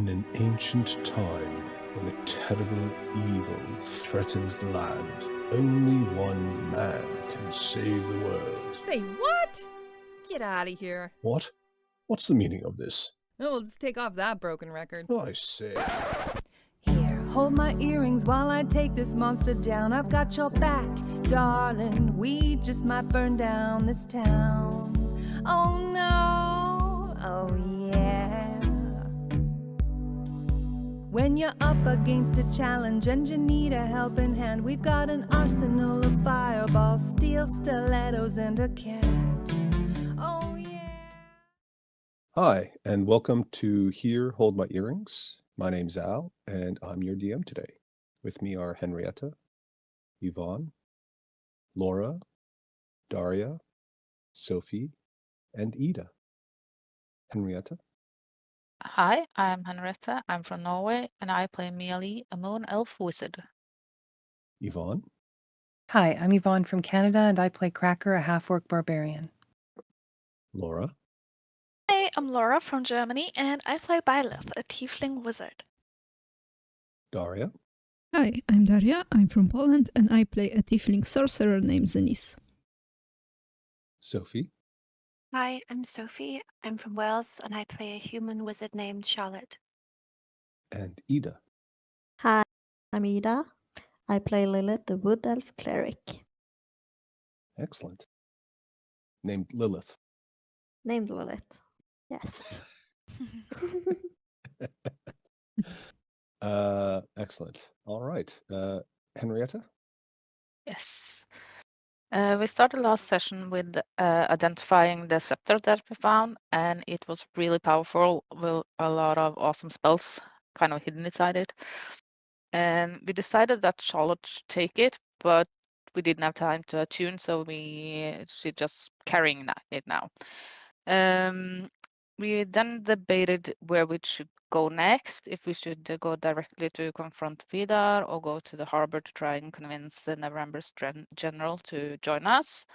In an ancient time, when a terrible evil threatens the land, only one man can save the world. Say what? Get out of here. What? What's the meaning of this? Oh, we'll just take off that broken record. I say. Here, hold my earrings while I take this monster down. I've got your back, darling. We just might burn down this town. Oh no, oh yeah. When you're up against a challenge and you need a helping hand, we've got an arsenal of fireballs, steel stilettos, and a cat. Oh yeah. Hi, and welcome to Here, Hold My Earrings. My name's Al, and I'm your DM today. With me are Henrietta, Yvonne, Laura, Daria, Sophie, and Ida. Henrietta? Hi, I'm Henrietta. I'm from Norway, and I play Mealy, a moon elf wizard. Yvonne? Hi, I'm Yvonne from Canada, and I play Cracker, a half-orc barbarian. Laura? Hey, I'm Laura from Germany, and I play Byleth, a tiefling wizard. Daria? Hi, I'm Daria. I'm from Poland, and I play a tiefling sorcerer named Zenis. Sophie? Hi, I'm Sophie. I'm from Wales and I play a human wizard named Charlotte. And Ida? Hi, I'm Ida. I play Lilith, the wood elf cleric. Excellent. Named Lilith. Named Lilith. Yes. Excellent. All right. Henrietta? Yes. We started last session with identifying the scepter that we found, and it was really powerful with a lot of awesome spells kind of hidden inside it. And we decided that Charlotte should take it, but we didn't have time to attune, so she's just carrying it now. We then debated where we should go next, if we should go directly to confront Vidar or go to the harbor to try and convince the Neverember's general to join us.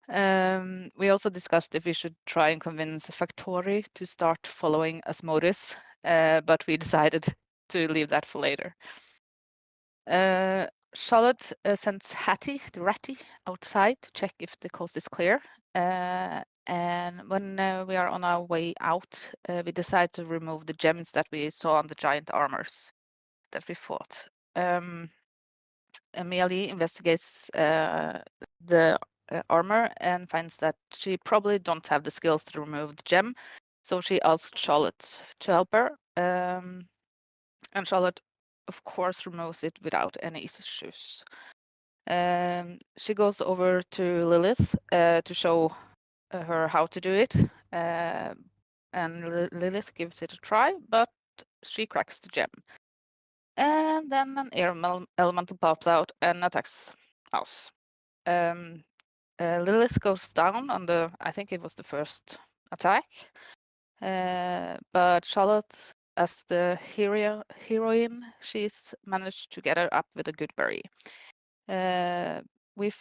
We also discussed if we should try and convince Factori to start following Asmodus, but we decided to leave that for later. Charlotte sends Hattie, the ratty, outside to check if the coast is clear. And when we are on our way out, we decide to remove the gems that we saw on the giant armors that we fought. Amelie investigates the armor and finds that she probably don't have the skills to remove the gem, so she asks Charlotte to help her. And Charlotte, of course, removes it without any issues. She goes over to Lilith to show her how to do it, and Lilith gives it a try, but she cracks the gem. And then an air elemental pops out and attacks us. Lilith goes down on I think it was the first attack, but Charlotte, as the heroine, she's managed to get her up with a good berry. We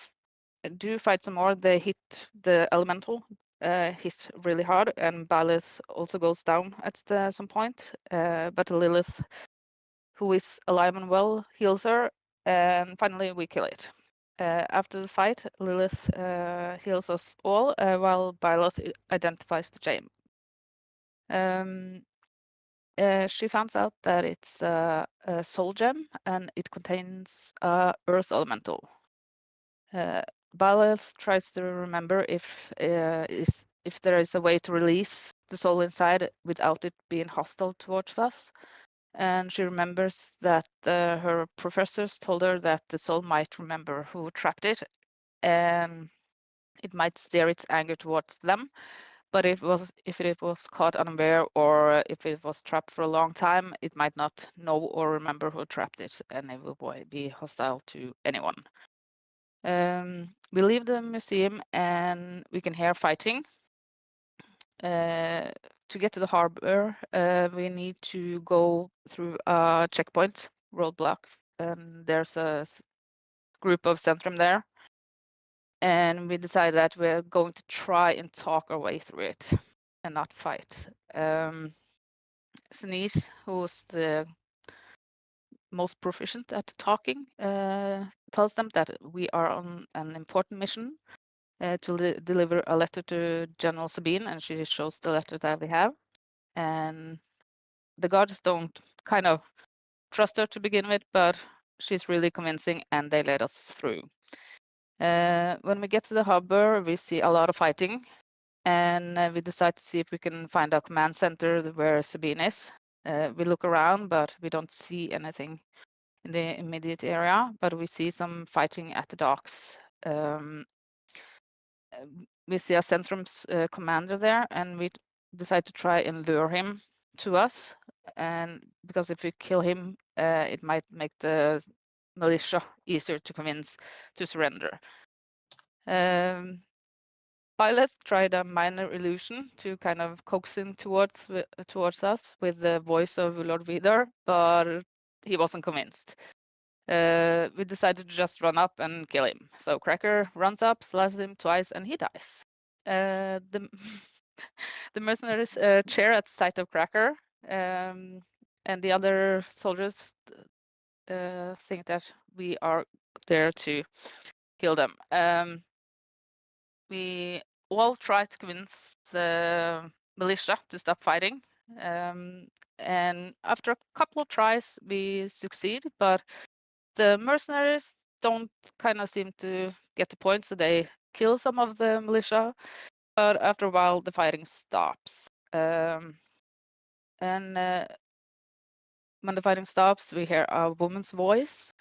do fight some more. They hit the elemental, hit really hard, and Byleth also goes down at some point. But Lilith, who is alive and well, heals her, and finally we kill it. After the fight, Lilith heals us all, while Byleth identifies the gem. She finds out that it's a soul gem, and it contains earth elemental. Byleth tries to remember if there is a way to release the soul inside without it being hostile towards us. And she remembers that her professors told her that the soul might remember who trapped it, and it might steer its anger towards them. But if it was caught unaware, or if it was trapped for a long time, it might not know or remember who trapped it, and it will be hostile to anyone. We leave the museum and we can hear fighting. To get to the harbor, we need to go through a checkpoint roadblock. There's a group of Zhentarim there, and we decide that we're going to try and talk our way through it and not fight. Sinise, who's the most proficient at talking, tells them that we are on an important mission to deliver a letter to General Sabine, and she shows the letter that we have. And the guards don't kind of trust her to begin with, but she's really convincing, and they let us through. When we get to the harbor, we see a lot of fighting, and we decide to see if we can find a command center where Sabine is. We look around, but we don't see anything in the immediate area, but we see some fighting at the docks. We see a Zhentarim's commander there, and we decide to try and lure him to us. And because if we kill him, it might make the militia easier to convince to surrender. Pilot tried a minor illusion to kind of coax him towards us with the voice of Lord Vidar, but he wasn't convinced. We decided to just run up and kill him. So Cracker runs up, slices him twice, and he dies. The mercenaries cheer at sight of Cracker, and the other soldiers think that we are there to kill them. We all try to convince the militia to stop fighting. And after a couple of tries, we succeed, but the mercenaries don't kind of seem to get the point, so they kill some of the militia, but after a while the fighting stops. And when the fighting stops, we hear a woman's voice,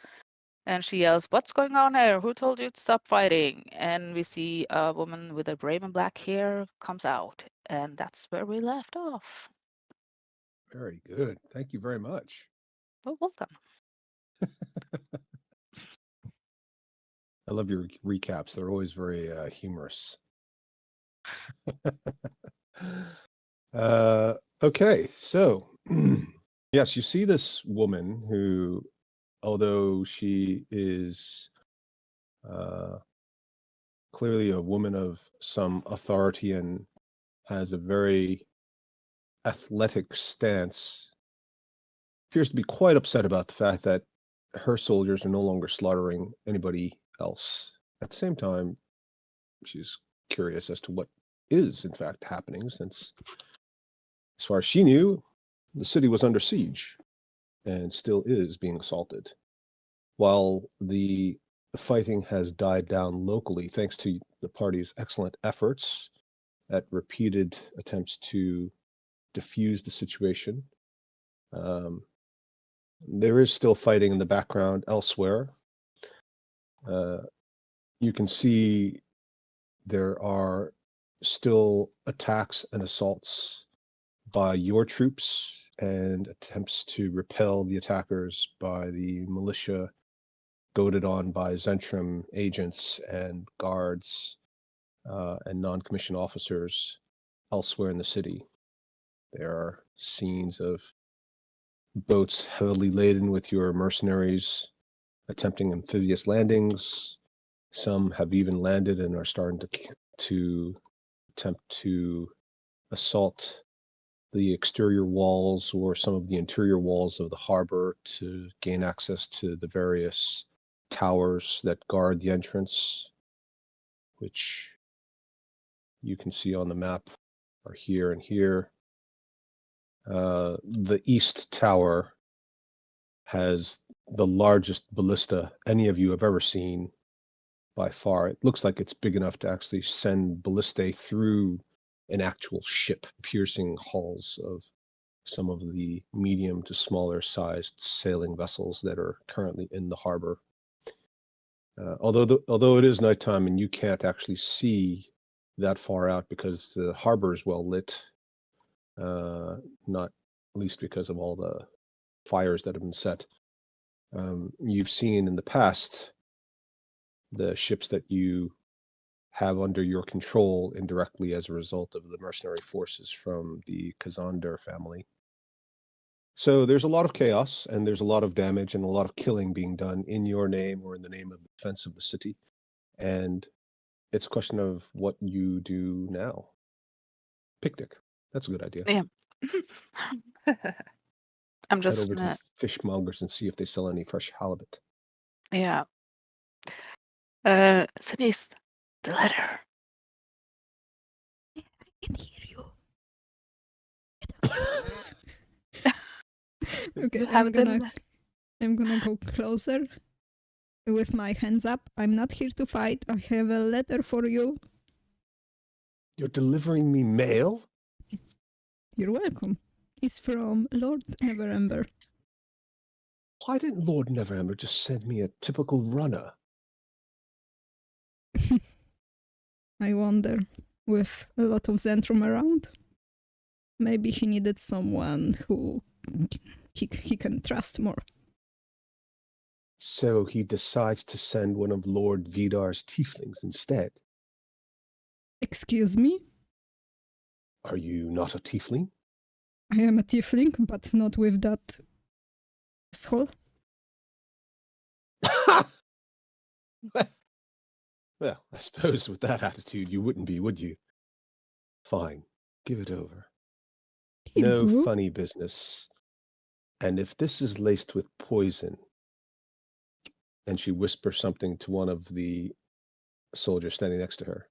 and she yells, "What's going on here? Who told you to stop fighting?" And we see a woman with a raven black hair comes out, and that's where we left off. Very good. Thank you very much. Well, welcome. I love your recaps. They're always very humorous. Okay, so yes, you see this woman who, although she is clearly a woman of some authority and has a very athletic stance, appears to be quite upset about the fact that her soldiers are no longer slaughtering anybody else. At the same time, she's curious as to what is in fact happening, since as far as she knew, the city was under siege and still is being assaulted. While the fighting has died down locally thanks to the party's excellent efforts at repeated attempts to diffuse the situation, there is still fighting in the background elsewhere. You can see there are still attacks and assaults by your troops and attempts to repel the attackers by the militia, goaded on by Zhentarim agents and guards and non-commissioned officers elsewhere in the city. There are scenes of boats heavily laden with your mercenaries attempting amphibious landings. Some have even landed and are starting to attempt to assault the exterior walls or some of the interior walls of the harbor to gain access to the various towers that guard the entrance, which you can see on the map are here and here. The east tower has the largest ballista any of you have ever seen by far. It looks like it's big enough to actually send ballistae through an actual ship, piercing hulls of some of the medium to smaller sized sailing vessels that are currently in the harbor. Although it is nighttime and you can't actually see that far out because the harbor is well lit, not least because of all the fires that have been set. You've seen in the past the ships that you have under your control indirectly as a result of the mercenary forces from the Kazandar family. So there's a lot of chaos and there's a lot of damage and a lot of killing being done in your name or in the name of the defense of the city. And it's a question of what you do now. Picnic. That's a good idea. Yeah. I'm Head just over to gonna, fishmongers and see if they sell any fresh halibut. yeah. Sinise, the letter. I can't hear you. Okay, You have I'm gonna go closer with my hands up. I'm not here to fight. I have a letter for you. You're delivering me mail? You're welcome. It's from Lord Neverember. Why didn't Lord Neverember just send me a typical runner? I wonder, with a lot of Zhentarim around, maybe he needed someone who he can trust more. So he decides to send one of Lord Vidar's tieflings instead. Excuse me? Are you not a tiefling? I am a tiefling, but not with that soul. Well, I suppose with that attitude you wouldn't be, would you? Fine, give it over. No Hebrew? funny business. And if this is laced with poison, and she whispers something to one of the soldiers standing next to her,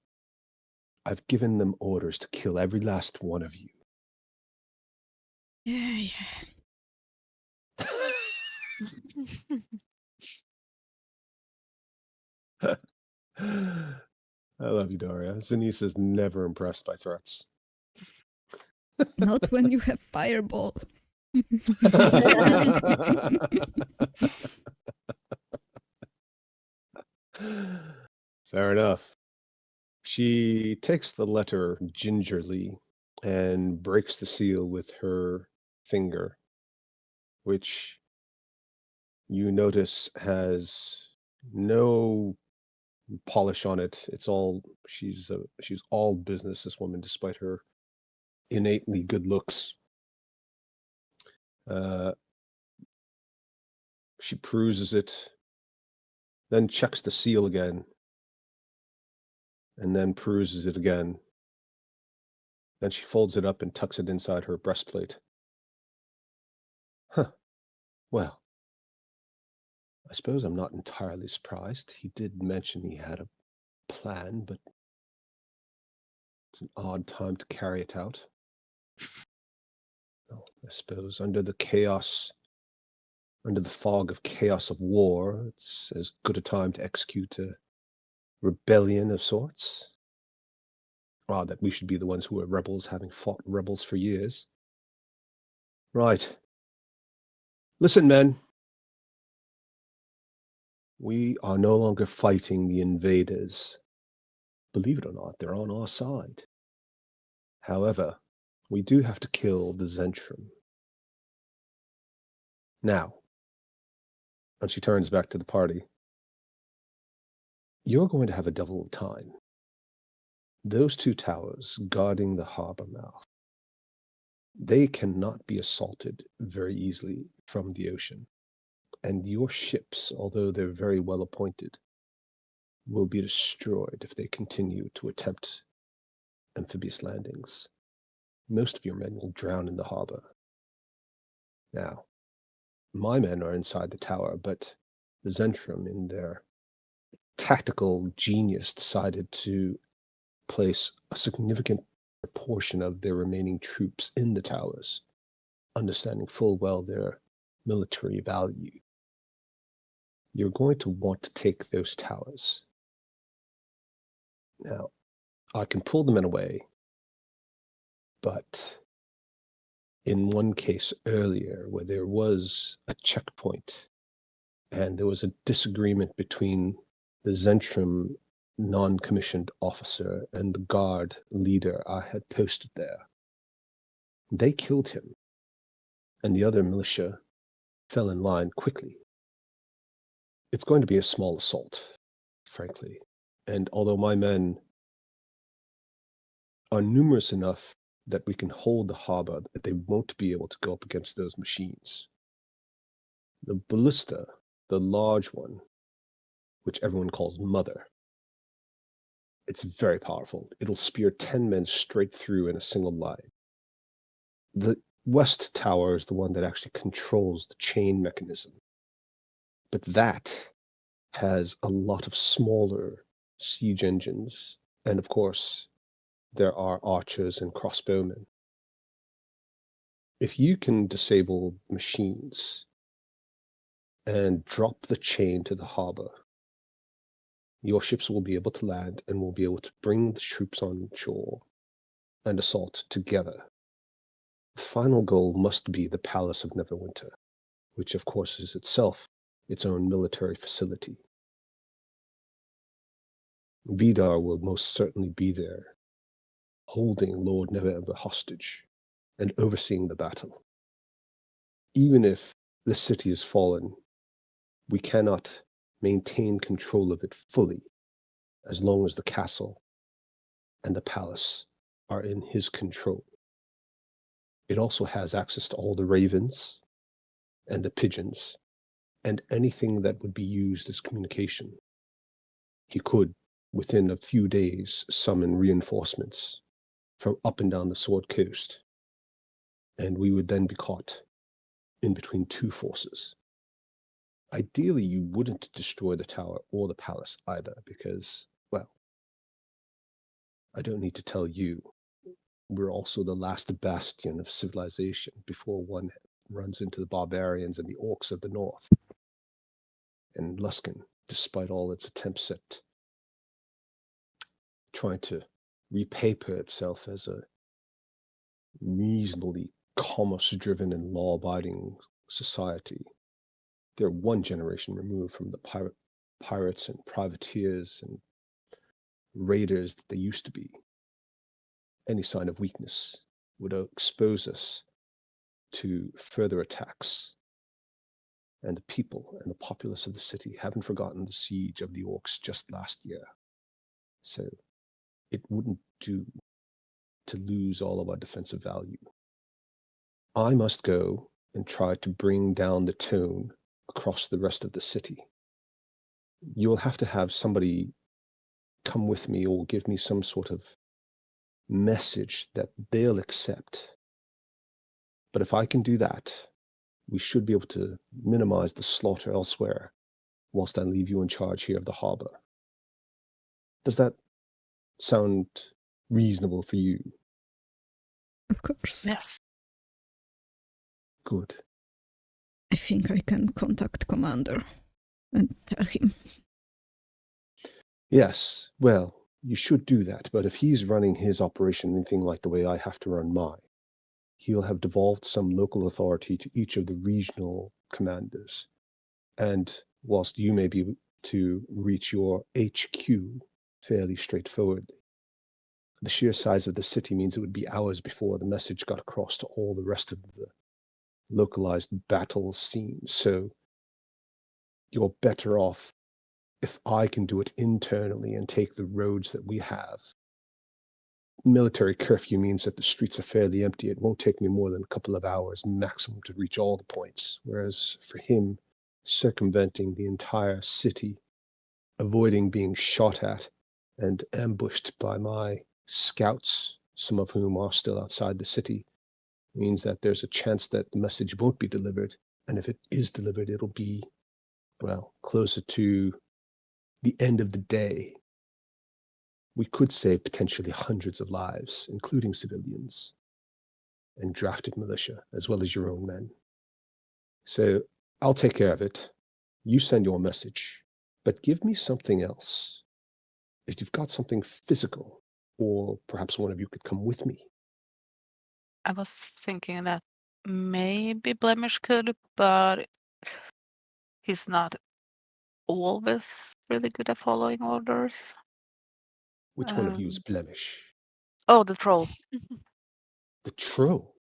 I've given them orders to kill every last one of you. Yeah. I love you, Daria. Zenise is never impressed by threats. Not when you have fireball. Fair enough. She takes the letter gingerly and breaks the seal with her finger, which you notice has no polish on it. It's all she's all business, this woman, despite her innately good looks. She peruses it, then checks the seal again, and then peruses it again. Then she folds it up and tucks it inside her breastplate. Huh. Well, I suppose I'm not entirely surprised. He did mention he had a plan, but it's an odd time to carry it out. Well, I suppose under the fog of chaos of war, it's as good a time to execute a rebellion of sorts. Odd that we should be the ones who are rebels, having fought rebels for years. Right. Listen, men. We are no longer fighting the invaders. Believe it or not, they're on our side. However, we do have to kill the Zhentarim. Now, and she turns back to the party, you're going to have a devil of time. Those two towers guarding the harbor mouth, they cannot be assaulted very easily from the ocean. And your ships, although they're very well appointed, will be destroyed if they continue to attempt amphibious landings. Most of your men will drown in the harbor. Now, my men are inside the tower, but the Zhentarim, in their tactical genius, decided to place a significant proportion of their remaining troops in the towers, understanding full well their military value. You're going to want to take those towers. Now, I can pull the men away, but in one case earlier where there was a checkpoint and there was a disagreement between the Zhentarim non-commissioned officer and the guard leader I had posted there, they killed him, and the other militia fell in line quickly. It's going to be a small assault, frankly, and although my men are numerous enough that we can hold the harbor, that they won't be able to go up against those machines. The ballista, the large one, which everyone calls Mother, it's very powerful. It'll spear 10 men straight through in a single line. The west tower is the one that actually controls the chain mechanism. But that has a lot of smaller siege engines. And of course, there are archers and crossbowmen. If you can disable machines and drop the chain to the harbor, your ships will be able to land and will be able to bring the troops on shore and assault together. The final goal must be the Palace of Neverwinter, which of course is itself its own military facility. Vidar will most certainly be there, holding Lord Neverember hostage and overseeing the battle. Even if the city is fallen, we cannot maintain control of it fully as long as the castle and the palace are in his control. It also has access to all the ravens and the pigeons and anything that would be used as communication. He could, within a few days, summon reinforcements from up and down the Sword Coast, and we would then be caught in between two forces. Ideally, you wouldn't destroy the tower or the palace either, because, well, I don't need to tell you, we're also the last bastion of civilization before one runs into the barbarians and the orcs of the north. And Luskan, despite all its attempts at trying to repaper itself as a reasonably commerce-driven and law-abiding society, they're one generation removed from the pirates and privateers and raiders that they used to be. Any sign of weakness would expose us to further attacks. And the people and the populace of the city haven't forgotten the siege of the orcs just last year. So it wouldn't do to lose all of our defensive value. I must go and try to bring down the tone across the rest of the city. You'll have to have somebody come with me or give me some sort of message that they'll accept. But if I can do that, we should be able to minimize the slaughter elsewhere whilst I leave you in charge here of the harbor. Does that sound reasonable for you? Of course. Yes. Good. I think I can contact Commander and tell him. Yes, well, you should do that, but if he's running his operation anything like the way I have to run mine, he'll have devolved some local authority to each of the regional commanders. And whilst you may be able to reach your HQ fairly straightforwardly, the sheer size of the city means it would be hours before the message got across to all the rest of the localized battle scenes. So you're better off if I can do it internally and take the roads that we have. Military curfew means that the streets are fairly empty. It won't take me more than a couple of hours maximum to reach all the points. Whereas for him, circumventing the entire city, avoiding being shot at and ambushed by my scouts, some of whom are still outside the city, means that there's a chance that the message won't be delivered. And if it is delivered, it'll be, well, closer to the end of the day. We could save potentially hundreds of lives, including civilians and drafted militia, as well as your own men. So I'll take care of it. You send your message, but give me something else. If you've got something physical, or perhaps one of you could come with me. I was thinking that maybe Blemish could, but he's not always really good at following orders. Which one of you is Blemish? Oh, the troll. The troll?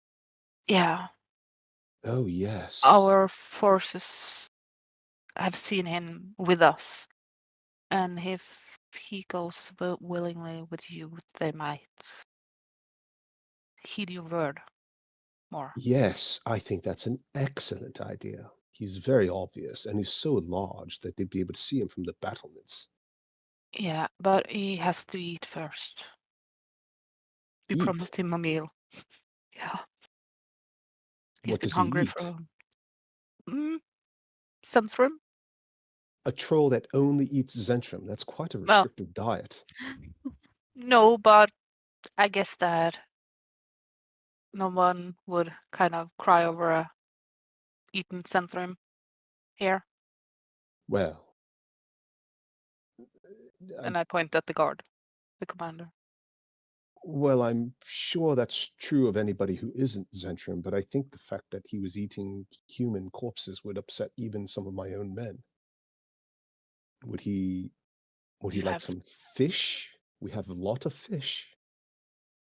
Yeah. Oh, yes. Our forces have seen him with us. And if he goes willingly with you, they might heed your word more. Yes, I think that's an excellent idea. He's very obvious, and he's so large that they'd be able to see him from the battlements. Yeah, but he has to eat first. We Eat? promised him a meal. Yeah. He's What been does he hungry eat? for Zhentarim. A troll that only eats Zhentarim. That's quite a Well, restrictive diet. no, but I guess that no one would kind of cry over a eaten Zhentarim here. Well, And I point at the guard, the commander. well, I'm sure that's true of anybody who isn't Zhentarim, but I think the fact that he was eating human corpses would upset even some of my own men. Would he Do you like have some fish? We have a lot of fish.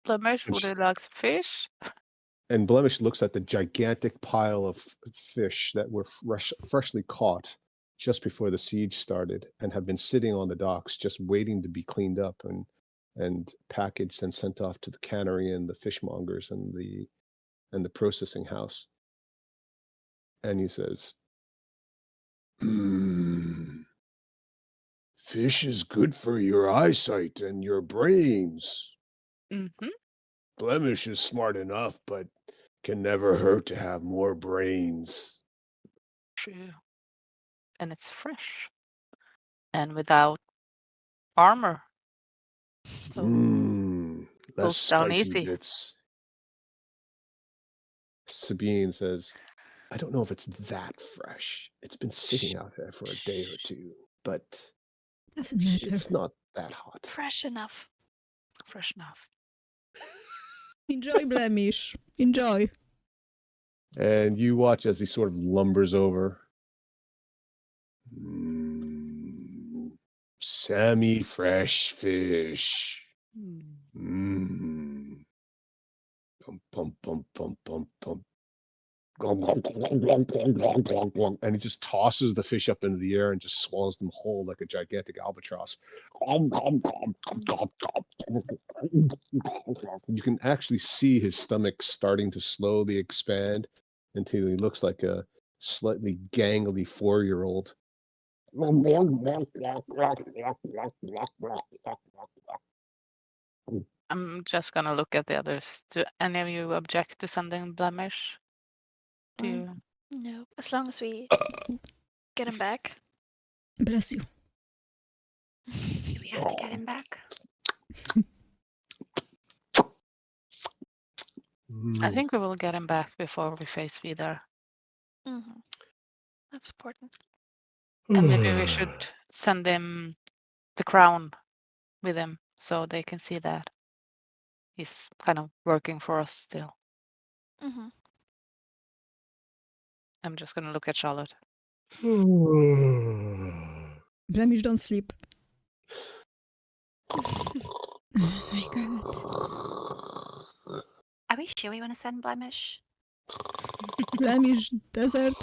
Blemish? And Would sh- you like some fish? And Blemish looks at the gigantic pile of fish that were freshly caught just before the siege started and have been sitting on the docks just waiting to be cleaned up and packaged and sent off to the cannery and the fishmongers and the processing house. And he says, fish is good for your eyesight and your brains. Mm-hmm. Blemish is smart enough, but can never hurt to have more brains. True. And it's fresh. And without armor. So Less goes down spiky easy. bits. Sabine says, I don't know if it's that fresh. It's been sitting out there for a day or two, but Doesn't matter. it's not that hot. Fresh enough. Fresh enough. Enjoy, Blemish. Enjoy. And you watch as he sort of lumbers over. Semi-fresh fish. Bum, bum, bum, bum, bum, bum. And he just tosses the fish up into the air and just swallows them whole like a gigantic albatross. You can actually see his stomach starting to slowly expand until he looks like a slightly gangly 4-year-old. I'm just gonna look at the others. Do any of you object to sending Blemish? Do you? No, as long as we get him back. Bless you. Do we have to get him back? I think we will get him back before we face Vidar. Mm-hmm. That's important. And maybe we should send him the crown with him so they can see that he's kind of working for us still. Mm-hmm. I'm just gonna look at Charlotte. Blemish, don't sleep. Oh my god. Are we sure we want to send Blemish? Blemish, desert.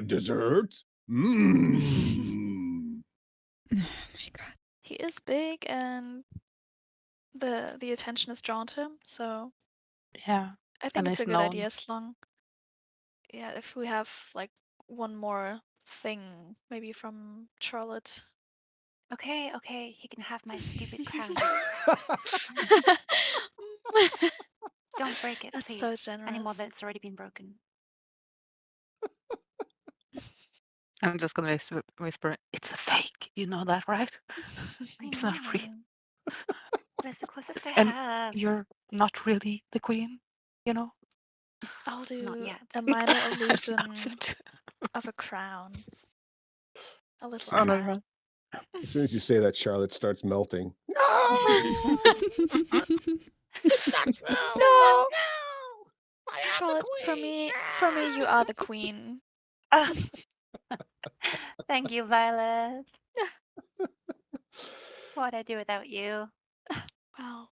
Dessert? Oh my god. He is big and the attention is drawn to him, so Yeah. I think And it's a he's good known. idea as long, yeah, if we have like one more thing, maybe from Charlotte. Okay, he can have my stupid crown. Don't break it, That's please. so generous. Any more than it's already been broken. I'm just gonna whisper, it's a fake. You know that, right? It's not real. But it's the closest I And have. you're not really the queen, you know? I'll Not do yet. a minor Not illusion yet. of a crown. A little Oh, no, crown. right. As soon as you say that, Charlotte starts melting. It's not true. No. I am Charlotte, the for queen. me, you are the queen. Thank you, Violet. What'd I do without you? Wow.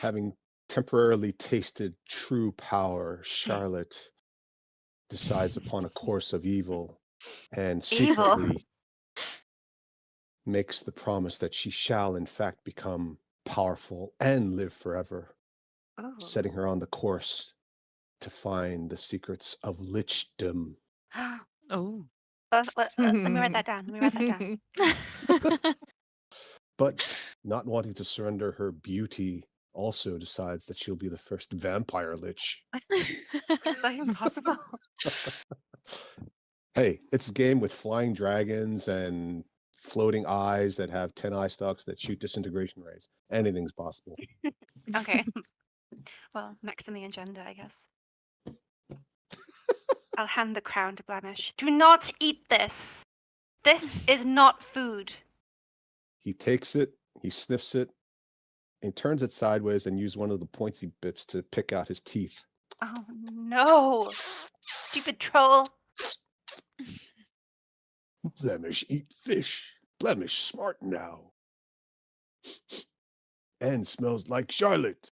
Having temporarily tasted true power, Charlotte decides upon a course of evil and secretly makes the promise that she shall in fact become powerful and live forever, setting her on the course to find the secrets of lichdom. Oh. Let me write that down. But not wanting to surrender her beauty also decides that she'll be the first vampire lich. Is that impossible? Hey, it's a game with flying dragons and floating eyes that have 10 eye stalks that shoot disintegration rays. Anything's possible. Okay. Well, next on the agenda, I guess. I'll hand the crown to Blemish. Do not eat this. This is not food. He takes it, he sniffs it, and turns it sideways and uses one of the pointy bits to pick out his teeth. Oh no. Stupid troll. Blemish eat fish. Blemish smart now. And smells like Charlotte.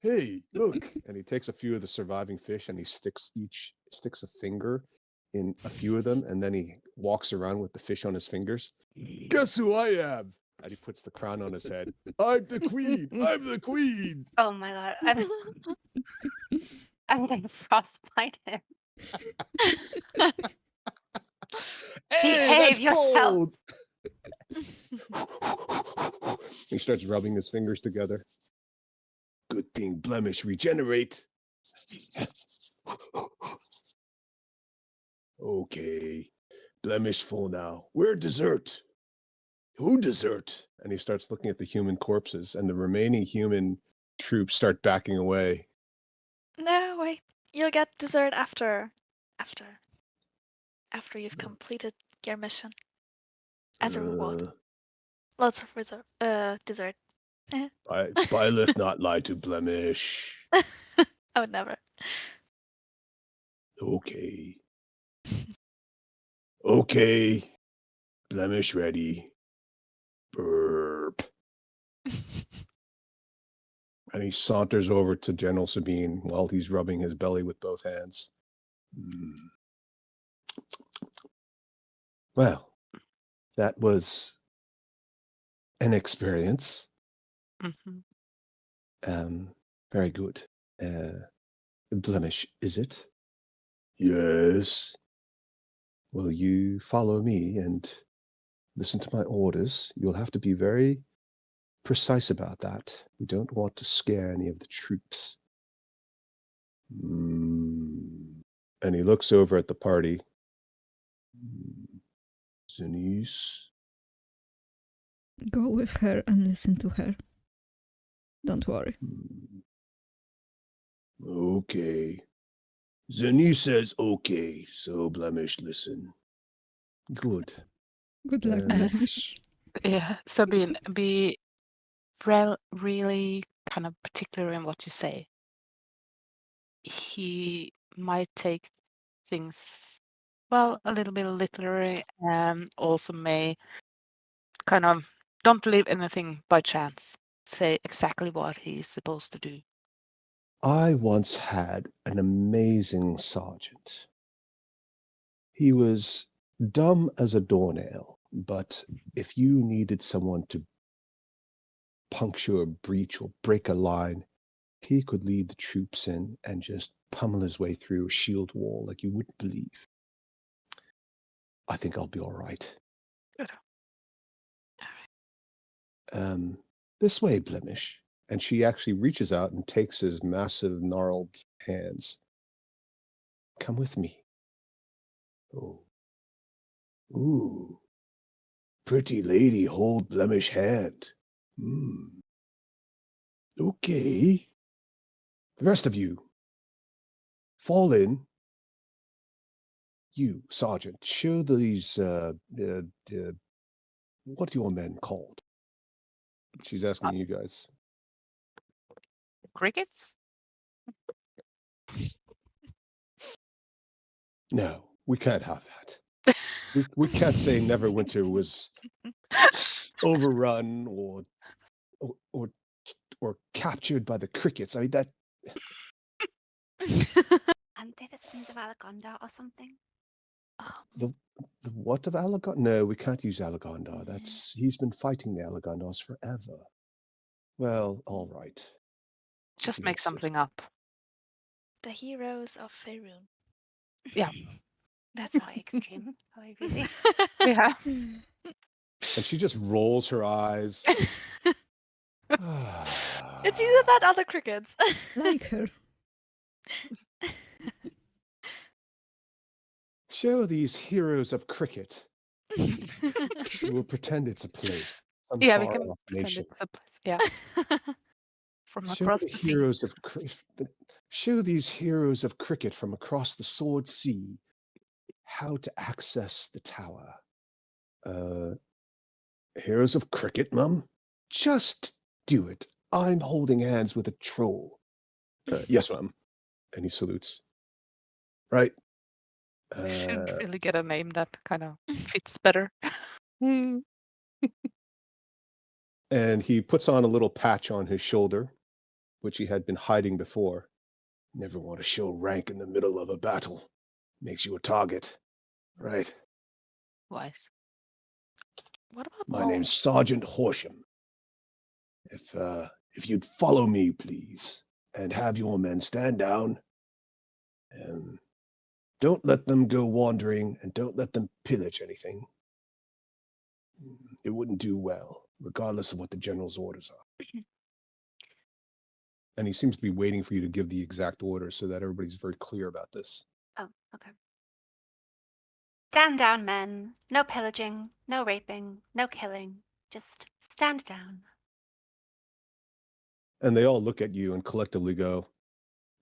Hey, look. And he takes a few of the surviving fish and he sticks a finger in a few of them, and then he walks around with the fish on his fingers. Guess who I am? And he puts the crown on his head. I'm the queen. I'm the queen. Oh my god. I'm gonna frostbite him. Behave yourself. He starts rubbing his fingers together. Good thing Blemish regenerate. Okay. Blemish full now. Where dessert? Who dessert? And he starts looking at the human corpses, and the remaining human troops start backing away. No, wait. You'll get dessert after you've completed your mission. As a reward. Lots of dessert. Byleth not lie to Blemish. I would never. Okay. Okay. Blemish ready. Burp. And he saunters over to General Sabine while he's rubbing his belly with both hands. Well, that was an experience. Very good. Blemish, is it? Yes. Will you follow me and listen to my orders? You'll have to be very precise about that. We don't want to scare any of the troops. And he looks over at the party. Zenise? Go with her and listen to her. Don't worry. Okay. Zenise says okay, so Blemish, listen. Good. Good luck, Blemish. Yeah, Sabine, be really kind of particular in what you say. He might take things, well, a little bit literary, and also may kind of don't leave anything by chance. Say exactly what he's supposed to do. I once had an amazing sergeant. He was dumb as a doornail, but if you needed someone to puncture a breach or break a line, he could lead the troops in and just pummel his way through a shield wall like you wouldn't believe. I think I'll be all right. Good. This way, Blemish. And she actually reaches out and takes his massive, gnarled hands. Come with me. Oh. Ooh. Pretty lady, hold Blemish hand. Okay. The rest of you, fall in. You, Sergeant, show these, what are your men called? She's asking you guys. Crickets? No, we can't have that. we can't say Neverwinter was overrun or captured by the crickets. I mean that. Aren't they the sons of Alagonda or something? The what of Alagonda? No, we can't use Alagonda. He's been fighting the Alagondas forever. Well, all right. Just make something up. The heroes of Faerun. Yeah. That's how extreme. How I really. Yeah. And she just rolls her eyes. It's either that or the crickets. Like her. Show these heroes of cricket. We'll pretend it's a place. Some Yeah, we far can off pretend nation. it's a place. Yeah, from Show across the the sea. heroes of show these heroes of cricket from across the sword sea how to access the tower. Heroes of cricket, Mum? Just do it. I'm holding hands with a troll. Yes, Mum. And he salutes. Right. Should really get a name that kind of fits better. And he puts on a little patch on his shoulder, which he had been hiding before. Never want to show rank in the middle of a battle. Makes you a target. Right. Wise. What about My name's Sergeant Horsham. If you'd follow me, please, and have your men stand down. Don't let them go wandering, and don't let them pillage anything. It wouldn't do well, regardless of what the general's orders are. And he seems to be waiting for you to give the exact orders so that everybody's very clear about this. Oh, okay. Stand down, men. No pillaging, no raping, no killing. Just stand down. And they all look at you and collectively go,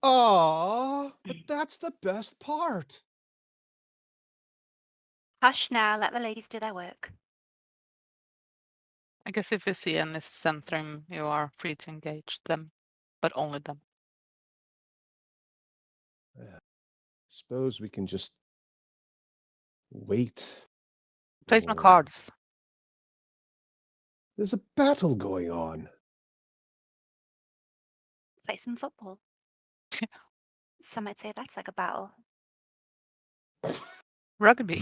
"Aw, but that's the best part." Hush now, let the ladies do their work. I guess if you see any Zhentarim, you are free to engage them, but only them. Suppose we can just wait. Play some or- cards. There's a battle going on. Play some football. Some might say that's like a battle. Rugby.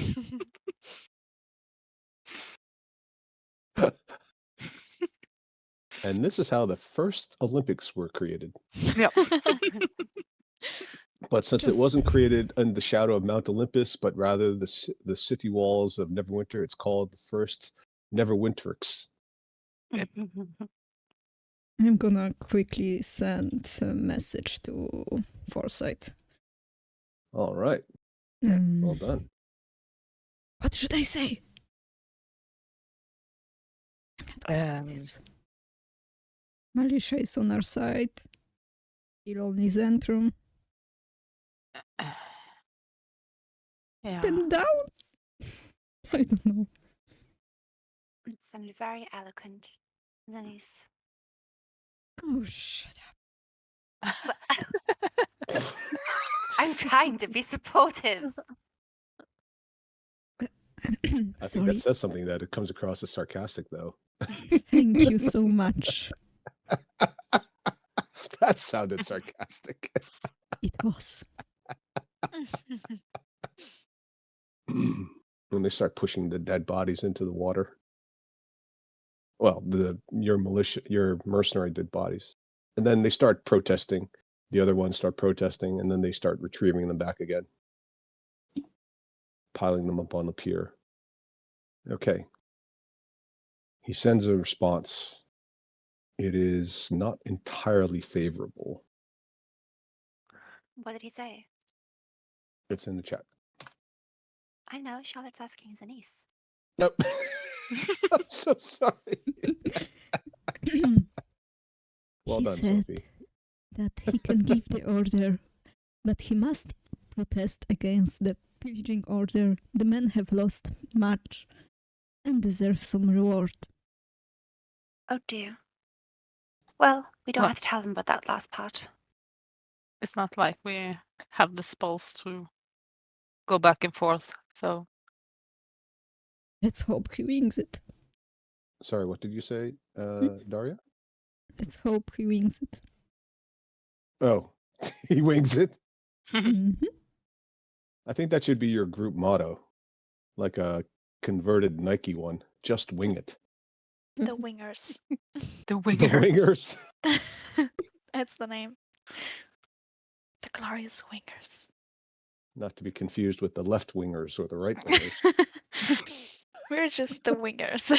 And this is how the first Olympics were created. Yep. But since it wasn't created in the shadow of Mount Olympus, but rather the city walls of Neverwinter, it's called the first Neverwinterix. I'm gonna quickly send a message to Foresight. All right. Well done. What should I say? Militia is on our side. Kill only Zhentarim. Stand down? I don't know. It sounded very eloquent, Zanice. Oh, shut up. I'm trying to be supportive. I think that says something, that it comes across as sarcastic, though. Thank you so much. That sounded sarcastic. It was. When they start pushing the dead bodies into the water. Well, your mercenary dead bodies. And then they start protesting. The other ones start protesting, and then they start retrieving them back again. Piling them up on the pier. Okay. He sends a response. It is not entirely favorable. What did he say? It's in the chat. I know, Charlotte's asking Zanice. Nope. I'm so sorry. Well he done, said Sophie. that he can give the order, but he must protest against the pillaging order. The men have lost much and deserve some reward. Oh dear. Well, we don't Well- have to tell them about that last part. It's not like we have the spells to go back and forth, so Let's hope he wings it. Sorry, what did you say, Daria? Let's hope he wings it. Oh, he wings it. Mhm. I think that should be your group motto, like a converted Nike one. Just wing it. The Wingers. the The winger. wingers. That's the name. The Glorious Wingers. Not to be confused with the left wingers or the right wingers. We're just the Wingers.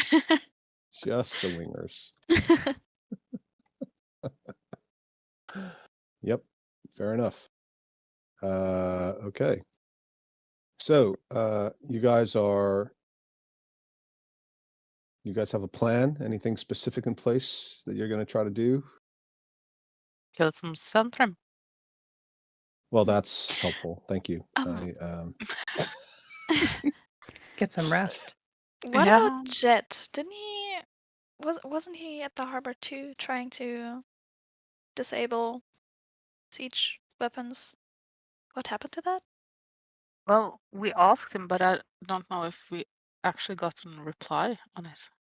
Just the wingers. Yep, fair enough. Okay. So, you guys have a plan? Anything specific in place that you're gonna try to do? Kill some Zhentarim. Well, that's helpful. Thank you. Um, Get some rest. What Yeah. about Jet? Didn't he wasn't he at the harbor too, trying to disable siege weapons? What happened to that? Well, we asked him, but I don't know if we actually got a reply on it.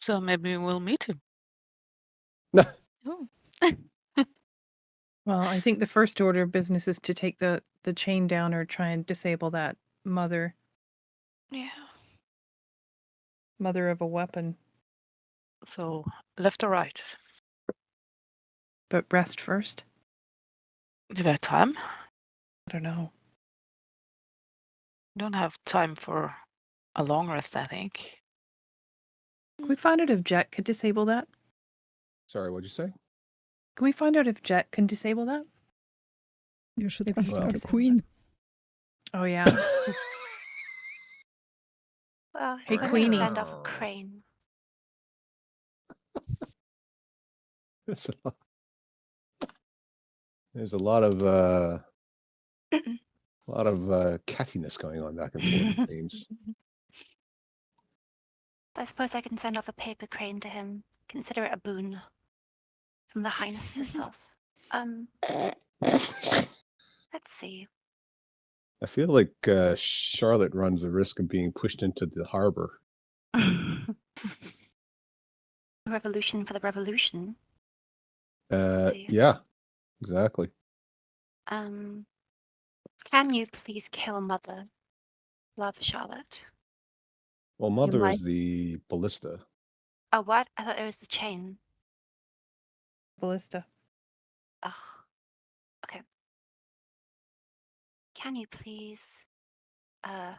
So maybe we'll meet him. Ooh. Well, I think the first order of business is to take the chain down or try and disable that mother Yeah. of a weapon. So left or right? But rest first? Do we have time? I don't know. Don't have time for a long rest, I think. Can we find out if Jet could disable that? Sorry, what'd you say? Can we find out if Jet can disable that? You should If he ask can our disable queen. Oh yeah. Well, I Hey, suppose I could Queenie. send off a crane. There's a lot of cattiness going on back and forth, it seems. I suppose I can send off a paper crane to him. Consider it a boon from the Highness herself. Let's see. I feel like Charlotte runs the risk of being pushed into the harbor. Revolution for the revolution. See. Yeah, exactly. Can you please kill Mother? Love, Charlotte. Well, Mother might- is the ballista. Oh, what? I thought it was the chain. Ballista. Ugh. Okay. Can you please, and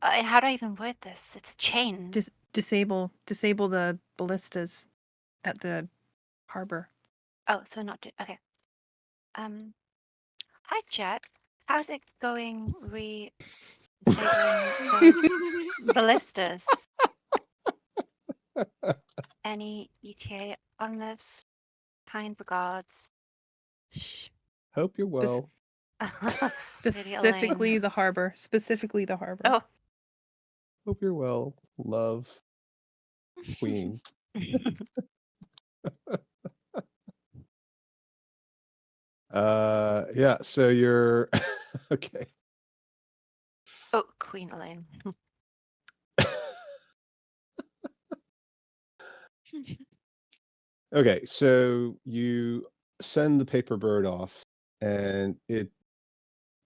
how do I even word this? It's a chain. Disable the ballistas at the harbor. Oh, so we're not okay. Hi, Jet. How's it going disabling those ballistas? Any ETA on this? Kind regards. Hope you're well. Specifically the harbor. Specifically the harbor. Oh. Hope you're well. Love, Queen. Yeah, so you're okay. Oh, Queen Elaine. Okay, so you send the paper bird off, and it,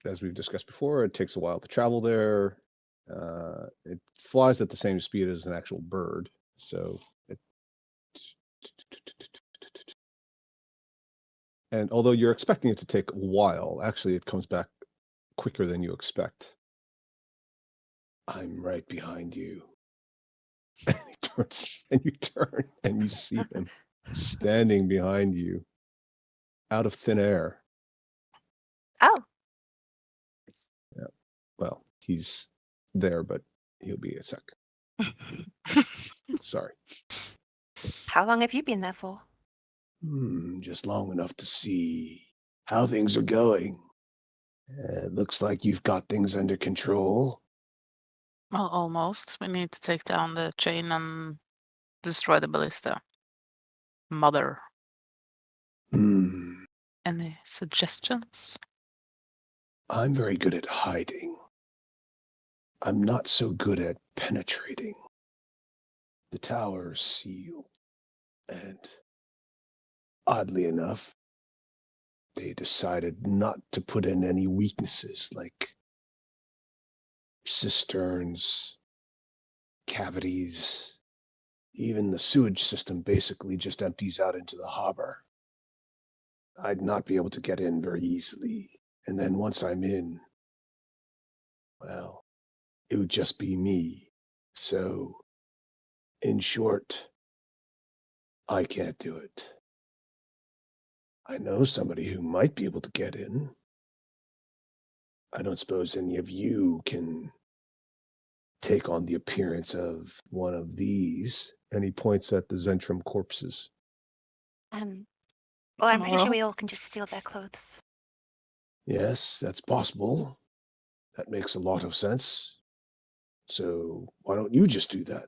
as we've discussed before, it takes a while to travel there. It flies at the same speed as an actual bird, so it, and although you're expecting it to take a while, actually it comes back quicker than you expect. I'm right behind you. And he turns, and you turn, and you see him standing behind you out of thin air. Oh. Yeah. Well, he's there, but he'll be a sec. Sorry. How long have you been there for? Just long enough to see how things are going. It looks like you've got things under control. Well, almost. We need to take down the chain and destroy the ballista. Mother. Any suggestions? I'm very good at hiding. I'm not so good at penetrating. The tower's sealed, and oddly enough, they decided not to put in any weaknesses like cisterns, cavities. Even the sewage system basically just empties out into the harbor. I'd not be able to get in very easily. And then once I'm in, well, it would just be me. So, in short, I can't do it. I know somebody who might be able to get in. I don't suppose any of you can take on the appearance of one of these. And he points at the Zhentarim corpses. Well, I'm pretty sure Tomorrow. we all can just steal their clothes. Yes, that's possible. That makes a lot of sense. So why don't you just do that?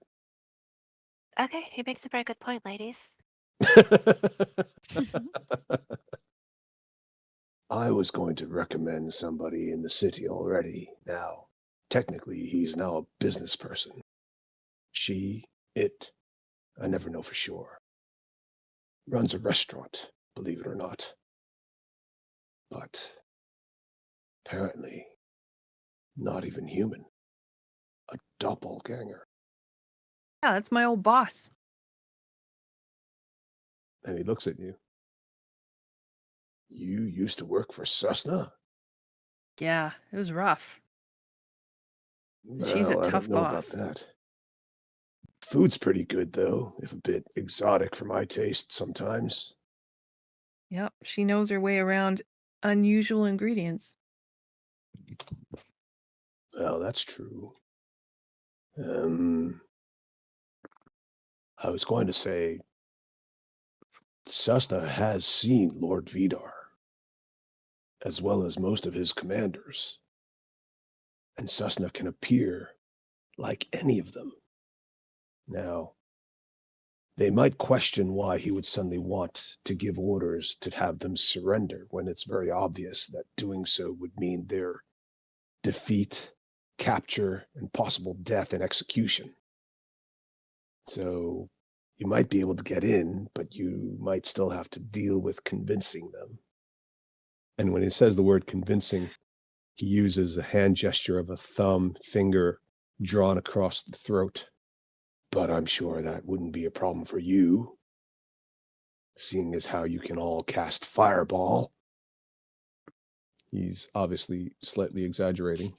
Okay, he makes a very good point, ladies. I was going to recommend somebody in the city already. Now, technically, he's now a business person. She, it, I never know for sure. Runs a restaurant, believe it or not. But apparently, not even human. A doppelgänger. Yeah, that's my old boss. And he looks at you. You used to work for Cessna? Yeah, it was rough. She's a Well, I tough don't know about boss. that. Food's pretty good, though, if a bit exotic for my taste sometimes. Yep, she knows her way around unusual ingredients. Well, that's true. I was going to say, Cessna has seen Lord Vidar, as well as most of his commanders. And Cessna can appear like any of them. Now, they might question why he would suddenly want to give orders to have them surrender when it's very obvious that doing so would mean their defeat, capture, and possible death and execution. So you might be able to get in, but you might still have to deal with convincing them. And when he says the word convincing, he uses a hand gesture of a thumb, finger drawn across the throat. But I'm sure that wouldn't be a problem for you, seeing as how you can all cast fireball. He's obviously slightly exaggerating.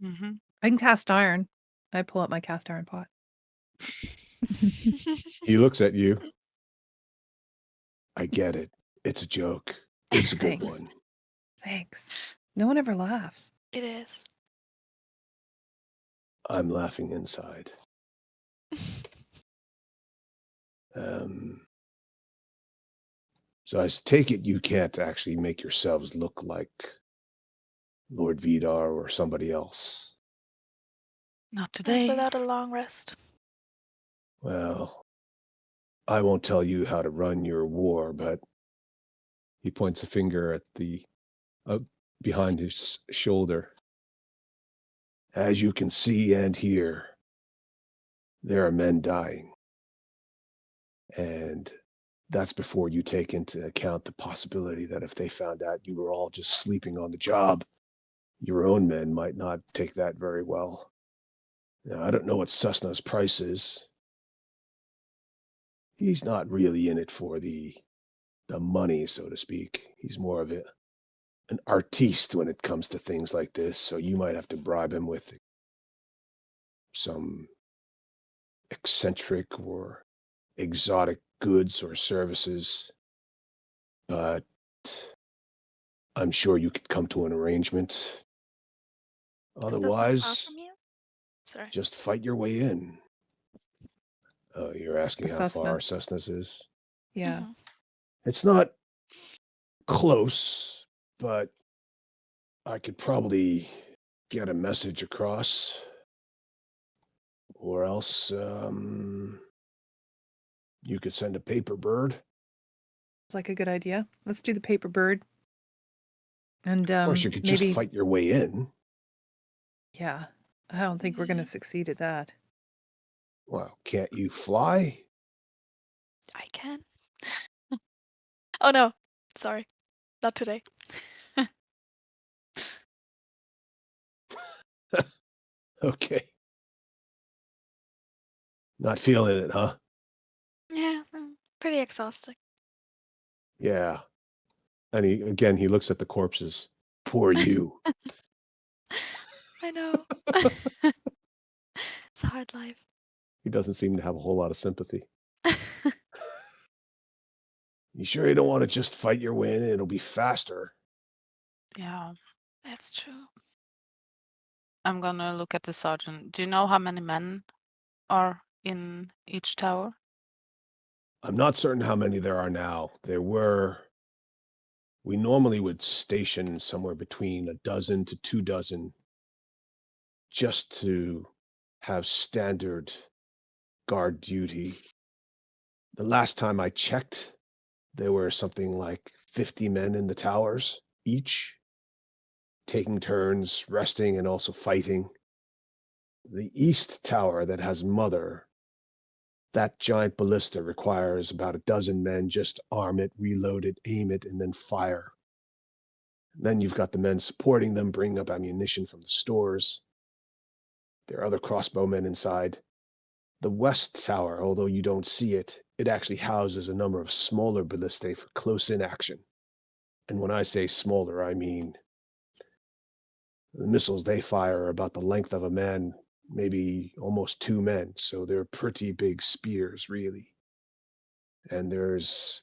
Mm-hmm. I can cast iron. I pull up my cast iron pot. He looks at you. I get it. It's a joke. It's a good Thanks. one. Thanks. No one ever laughs. It is. I'm laughing inside. So I take it you can't actually make yourselves look like Lord Vidar or somebody else. Not Not today. without a long rest. Well, I won't tell you how to run your war, but he points a finger at the behind his shoulder. As you can see and hear, there are men dying. And that's before you take into account the possibility that if they found out you were all just sleeping on the job, your own men might not take that very well. Now, I don't know what Cessna's price is. He's not really in it for the money, so to speak. He's more of an artiste when it comes to things like this, so you might have to bribe him with some eccentric or exotic goods or services. But I'm sure you could come to an arrangement. Is this not far Otherwise, from you? Sorry. just fight your way in. Oh, you're asking The how far Cessna. Cessna's is? Yeah. Mhm. It's not close, but I could probably get a message across. Or else, you could send a paper bird. It's like a good idea. Let's do the paper bird. And Of course, you could maybe just fight your way in. Yeah. I don't think we're gonna Mhm. succeed at that. Well, can't you fly? I can. Oh no, sorry, not today. Okay. Not feeling it, huh? Yeah, pretty exhausting. Yeah. And he looks at the corpses. Poor you. I know. It's a hard life. He doesn't seem to have a whole lot of sympathy. You sure you don't want to just fight your way in? It'll be faster. Yeah. That's true. I'm gonna look at the sergeant. Do you know how many men are in each tower? I'm not certain how many there are now. We normally would station somewhere between a dozen to 2 dozen just to have standard guard duty. The last time I checked, there were something like 50 men in the towers, each taking turns, resting and also fighting. The east tower that has Mother, that giant ballista requires about a dozen men. Just arm it, reload it, aim it, and then fire. Then you've got the men supporting them, bringing up ammunition from the stores. There are other crossbowmen inside. The west tower, although you don't see it, it actually houses a number of smaller ballistae for close-in action. And when I say smaller, I mean the missiles they fire are about the length of a man, maybe almost 2 men. So they're pretty big spears, really. And there's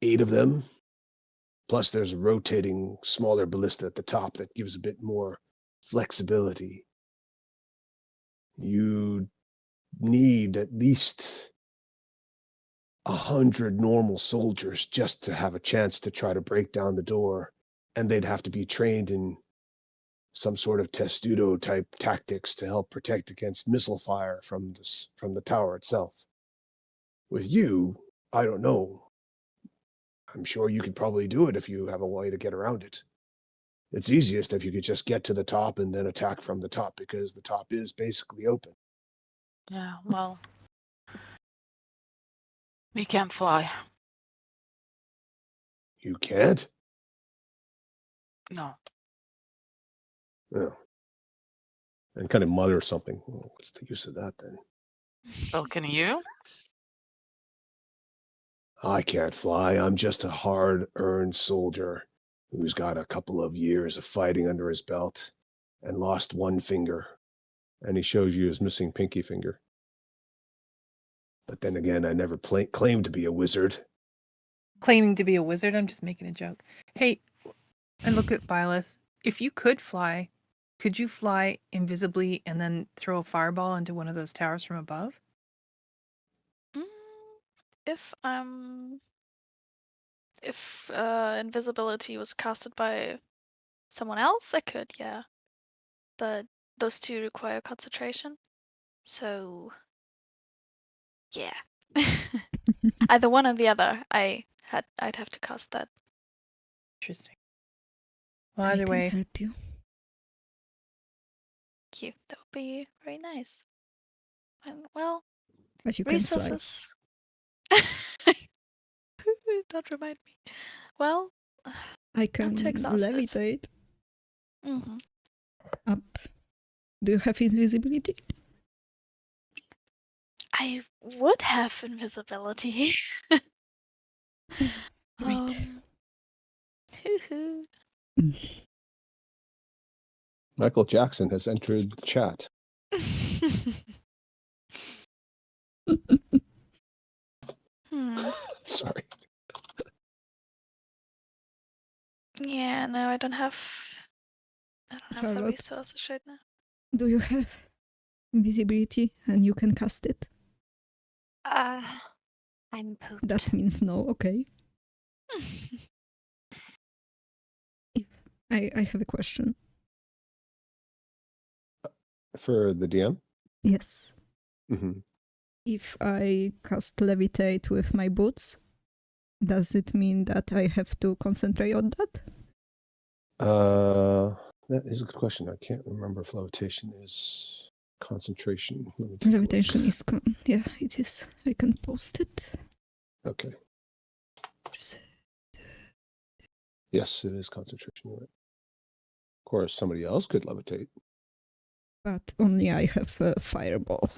8 of them. Plus there's a rotating smaller ballista at the top that gives a bit more flexibility. You need at least 100 normal soldiers just to have a chance to try to break down the door. And they'd have to be trained in some sort of testudo type tactics to help protect against missile fire from the tower itself. With you, I don't know. I'm sure you could probably do it if you have a way to get around it. It's easiest if you could just get to the top and then attack from the top, because the top is basically open. Yeah, well, we can't fly. You can't? No. Oh. And kind of mutter something. Well, what's the use of that then? Well, can you? I can't fly. I'm just a hard-earned soldier who's got a couple of years of fighting under his belt and lost one finger. And he shows you his missing pinky finger. But then again, I never claimed to be a wizard. Claiming to be a wizard? I'm just making a joke. Hey, and look at Byleth. If you could fly, could you fly invisibly and then throw a fireball into one of those towers from above? If invisibility was casted by someone else, I could, yeah. But those two require concentration. So yeah. Either one or the other. I'd have to cast that. Interesting. Well, I either can way, help you. Cute. That would be very nice. And well, But you can fly. resources. Don't remind me. Well, I can I'm too exhausted. levitate Mm-hmm. up. Do you have invisibility? I would have invisibility. Right. Hoo-hoo. Michael Jackson has entered the chat. Sorry. Yeah, no, I don't have the Charlotte, resources right now. do you have invisibility and you can cast it? I'm pooped. That means no, okay. I have a question. For the DM? Yes. Mm-hmm. If I cast levitate with my boots, does it mean that I have to concentrate on that? That is a good question. I can't remember if levitation is concentration. Let me take Levitation is yeah, it is. I can post it. Okay. Yes, it is concentration. Right. Of course, somebody else could levitate. But only I have a fireball.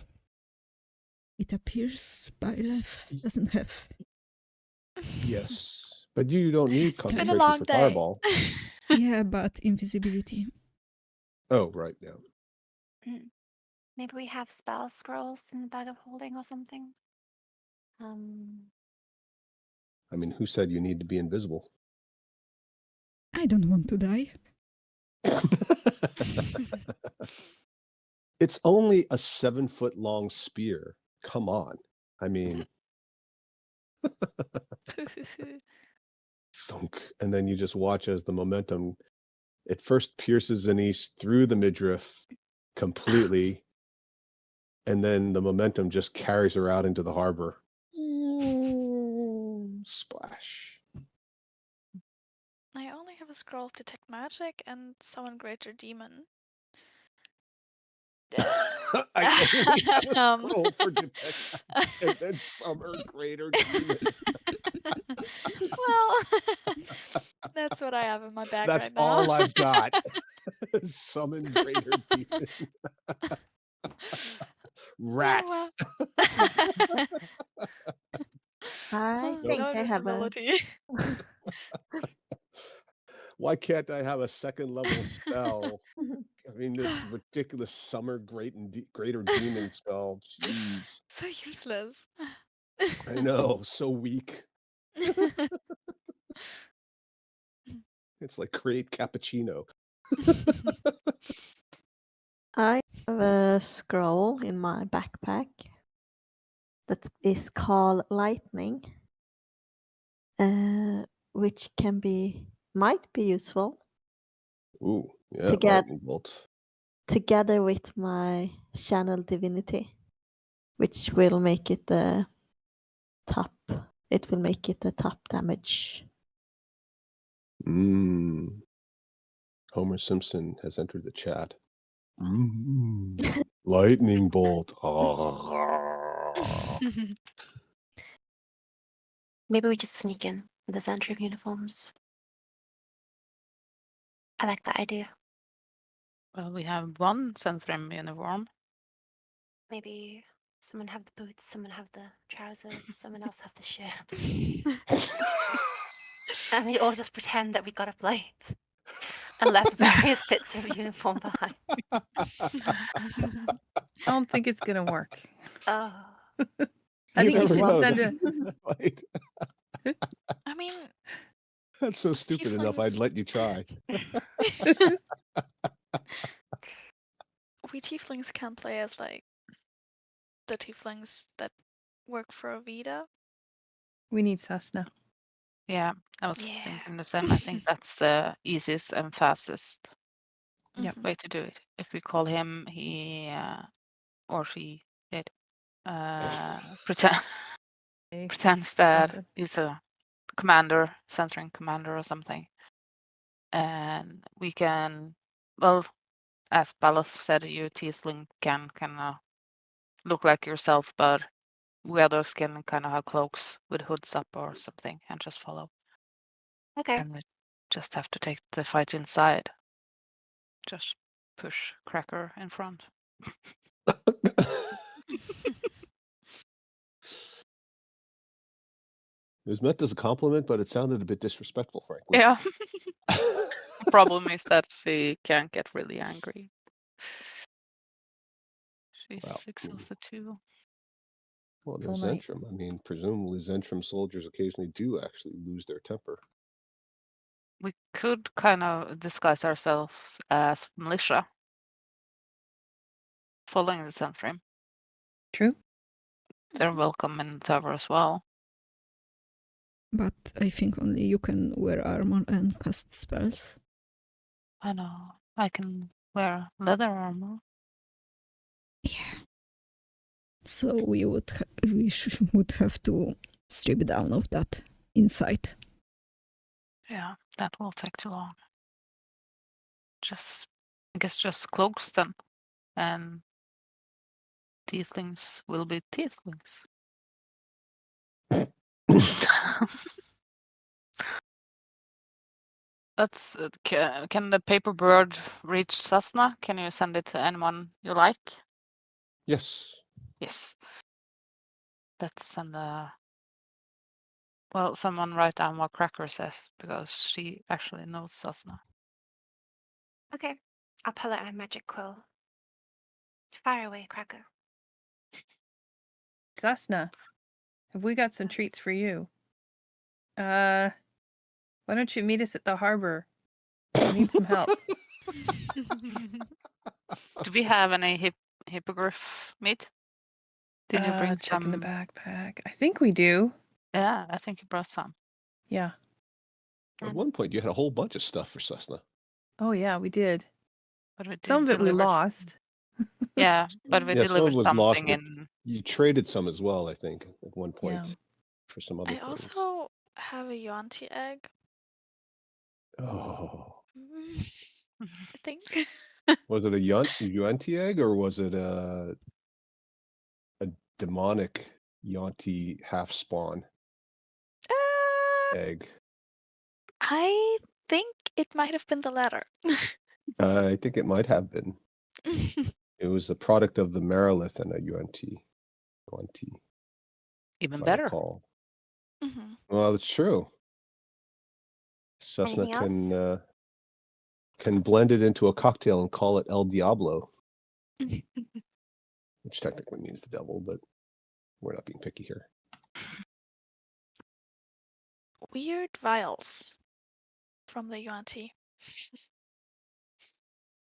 It appears Byleth doesn't have. Yes, but you don't need It's been a concentration long for day. fireball. Yeah, but invisibility. Oh, right, yeah. Maybe we have spell scrolls in the bag of holding or something. I mean, who said you need to be invisible? I don't want to die. It's only a 7-foot long spear. Come on. I mean, thunk, and then you just watch as the momentum, it first pierces Anise through the midriff completely, and then the momentum just carries her out into the harbor. Splash. I only have a scroll of detect magic and summon greater demon. I only have a scroll for detect magic and then summon greater demon. Well, that's what I have in my bag That's right now. all I've got. Summon greater demon. Rats. I think No I have a. invisibility. Why can't I have a second level spell? I mean, this ridiculous summer greater demon spell. Jeez. So useless. I know, so weak. It's like create cappuccino. I have a scroll in my backpack that is called lightning, which might be useful Ooh, yeah, To get- lightning bolt. together with my channel divinity, which will make it the top. It will make it the top damage. Homer Simpson has entered the chat. Lightning bolt. Maybe we just sneak in with the Zhentarim uniforms. I like that idea. Well, we have one Zhentarim uniform. Maybe someone have the boots, someone have the trousers, someone else have the shirt. And we all just pretend that we got up late and left various bits of uniform behind. I don't think it's gonna work. Oh. I think you never should know. send a. Right. I mean, That's so stupid enough. I'd tieflings- let you try. we tieflings can play as like the tieflings that work for Avida. We need Cessna. Yeah, I was Yeah. thinking the same. I think that's the easiest and fastest Yep. Mhm. way to do it. If we call him, he or she did pretends that Something. he's a commander, Zhentarim commander or something. And we can, well, as Ballas said, you tiefling can kind of look like yourself, but we others can kind of have cloaks with hoods up or something and just follow. Okay. And we just have to take the fight inside. Just push Cracker in front. It was meant as a compliment, but it sounded a bit disrespectful, frankly. Yeah. The problem is that she can't get really angry. She's Well, exhausted too. Well, they're Full night. Zhentrim. I mean, presumably Zhentrim soldiers occasionally do actually lose their temper. We could kind of disguise ourselves as militia, following the Zhentrim. True. They're welcome in the tower as well. But I think only you can wear armor and cast spells. I know. I can wear leather armor. Yeah. So we would would have to strip down of that inside. Yeah, that will take too long. I guess just cloaks then. And tieflings will be tieflings. That's can the paper bird reach Cessna? Can you send it to anyone you like? Yes. Yes. Let's send well, someone write down what Cracker says because she actually knows Cessna. Okay. I'll pull out my magic quill. Fire away, Cracker. Cessna, have we got some treats for you? Why don't you meet us at the harbor? I need some help. Do we have any hippogriff meat? Didn't you bring Check in the some? backpack. I think we do. Yeah, I think you brought some. Yeah. At one point, you had a whole bunch of stuff for Cessna. Oh yeah, we did. But we did Some of it we deliver lost. Yeah, but we Yeah, some of delivered it was something lost, but in. you traded some as well, I think, at one Yeah. point for some other I things. also have a Yuan-ti egg. Oh, I think. was it a Yuan-ti egg or was it a demonic Yuan-ti half spawn egg? I think it might have been the latter. I think it might have been. It was a product of the Marilith and a Yuan-ti. Even if I better. recall. Mhm. Well, that's true. Cessna Anything else? can blend it into a cocktail and call it El Diablo, which technically means the devil, but we're not being picky here. Weird vials from the Yuan-ti.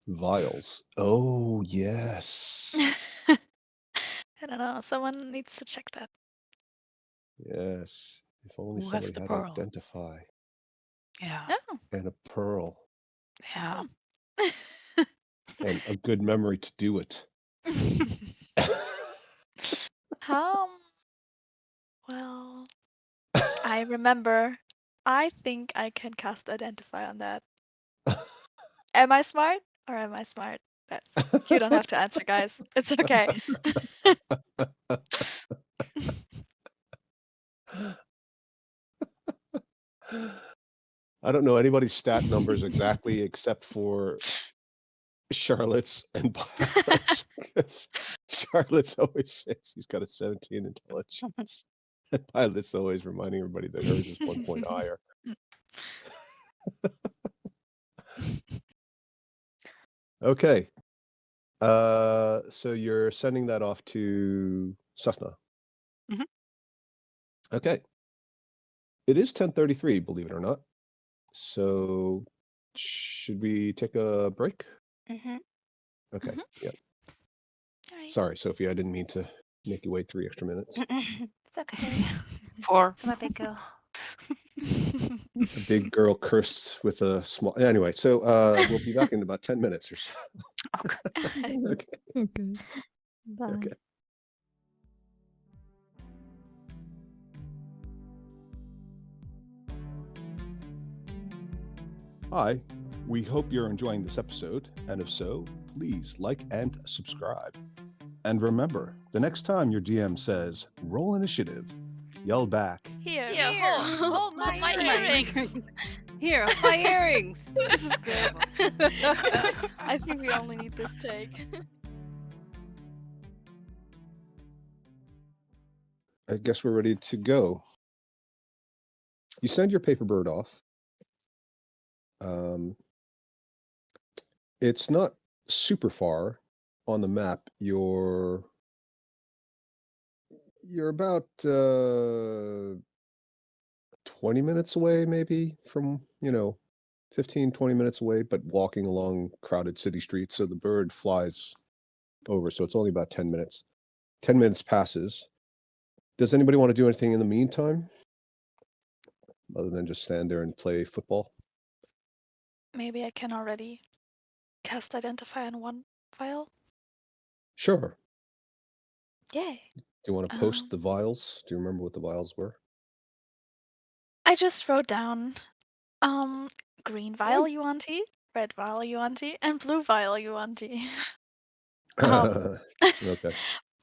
Vials. Oh, yes. I don't know. Someone needs to check that. Yes. If only Who has somebody the had pearl? identify Yeah. Oh. and a pearl Yeah. and a good memory to do it. Well, I remember. I think I can cast Identify on that. Am I smart or am I smart? You don't have to answer, guys. It's okay. I don't know anybody's stat numbers exactly except for Charlotte's and Violet's. Because Charlotte's always says she's got a 17 intelligence. And Violet's always reminding everybody that hers is 1 point higher. Okay. So you're sending that off to Cessna. Mhm. Okay. It is 10:33, believe it or not. So should we take a break? Mm-hmm. Okay. Mhm. Yeah. All right. Sorry, Sophie, I didn't mean to make you wait 3 extra minutes. It's okay. 4. I'm a big girl. A big girl cursed with a small. Anyway, so we'll be back in about 10 minutes or so. Okay. Okay. Okay. Bye. Okay. Hi, we hope you're enjoying this episode, and if so, please like and subscribe. And remember, the next time your DM says, roll initiative, yell back, Here. hold my earrings. Here, my earrings. This is good. I think we only need this take. I guess we're ready to go. You send your paper bird off. It's not super far on the map. You're about 20 minutes away, maybe from 15, 20 minutes away, but walking along crowded city streets. So the bird flies over. So it's only about 10 minutes. 10 minutes passes. Does anybody want to do anything in the meantime? Other than just stand there and play football? Maybe I can already cast Identify on one file. Sure. Yay. Do you want to post the vials? Do you remember what the vials were? I just wrote down green vial Yuan-ti, red vial Yuan-ti, and blue vial Yuan-ti. Okay.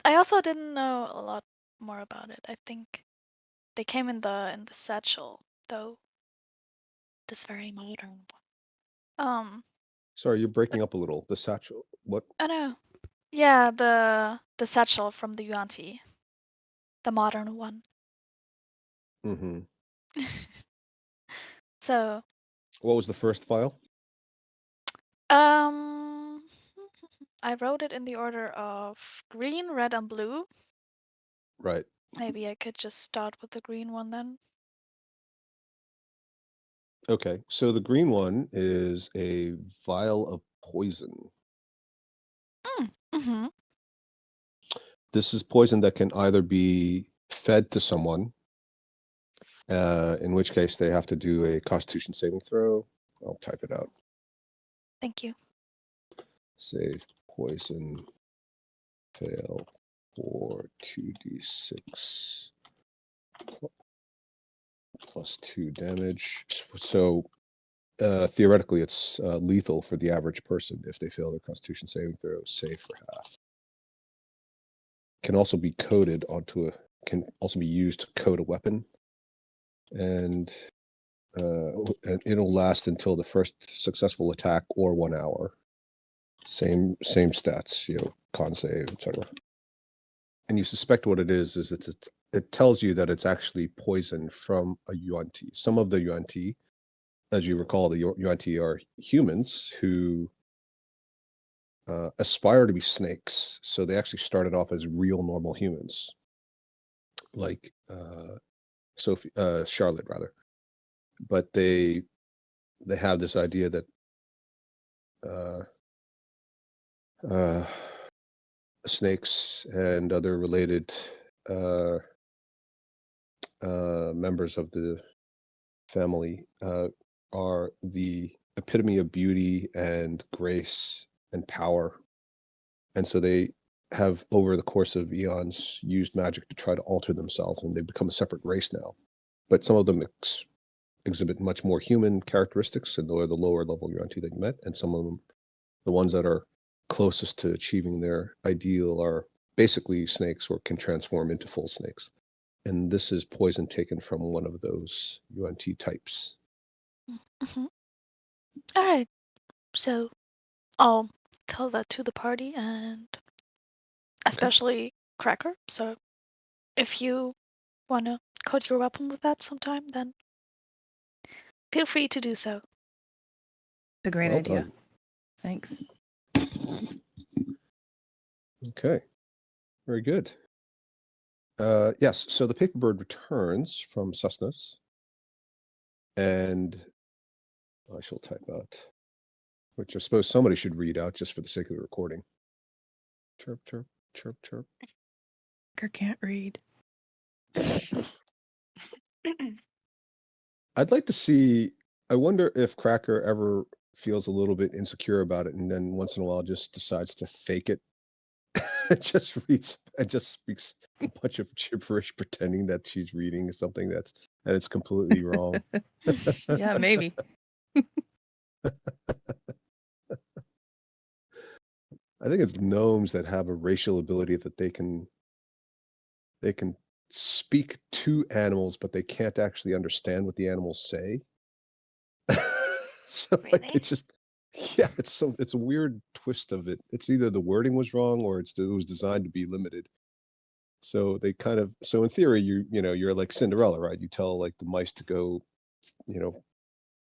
I also didn't know a lot more about it. I think they came in the satchel, though. This very modern one. Sorry, you're breaking up a little. The satchel. What? Oh no. Yeah, the satchel from the Yuan-ti. The modern one. Mm-hmm. So What was the first vial? I wrote it in the order of green, red, and blue. Right. Maybe I could just start with the green one then. Okay, so the green one is a vial of poison. Mm-hmm. This is poison that can either be fed to someone, in which case they have to do a Constitution saving throw. I'll type it out. Thank you. Save poison, fail for 2d6 plus 2 damage. So theoretically, it's lethal for the average person if they fail their Constitution saving throw, save for half. Can also be coded onto can also be used to code a weapon, and it'll last until the first successful attack or 1 hour. Same stats, con save, etc. And you suspect what it is it tells you that it's actually poison from a yuan-ti. Some of the yuan-ti, as you recall, the yuan-ti are humans who aspire to be snakes. So they actually started off as real normal humans, like Charlotte rather. But they have this idea that snakes and other related members of the family are the epitome of beauty and grace and power. And so they have, over the course of eons, used magic to try to alter themselves, and they've become a separate race now. But some of them exhibit much more human characteristics, and they're the lower level yuan-ti that you met, and some of them, the ones that are closest to achieving their ideal, are basically snakes or can transform into full snakes. And this is poison taken from one of those yuan-ti types. Mm-hmm. All right. So I'll tell that to the party, and especially Cracker. So if you want to code your weapon with that sometime, then feel free to do so. It's a great Well idea. done. Thanks. Okay, very good. Yes, so the paper bird returns from Cessnas, and I shall type out, which I suppose somebody should read out just for the sake of the recording. Chirp, chirp, chirp, chirp. Cracker can't read. I'd like to see, I wonder if Cracker ever feels a little bit insecure about it and then once in a while just decides to fake it. Just reads and just speaks a bunch of gibberish pretending that she's reading something and it's completely wrong. Yeah, maybe. I think it's gnomes that have a racial ability that they can speak to animals, but they can't actually understand what the animals say. So like Really? it's just, yeah, it's a weird twist of it. It's either the wording was wrong or it was designed to be limited. So they so in theory, you're like Cinderella, right? You tell like the mice to go,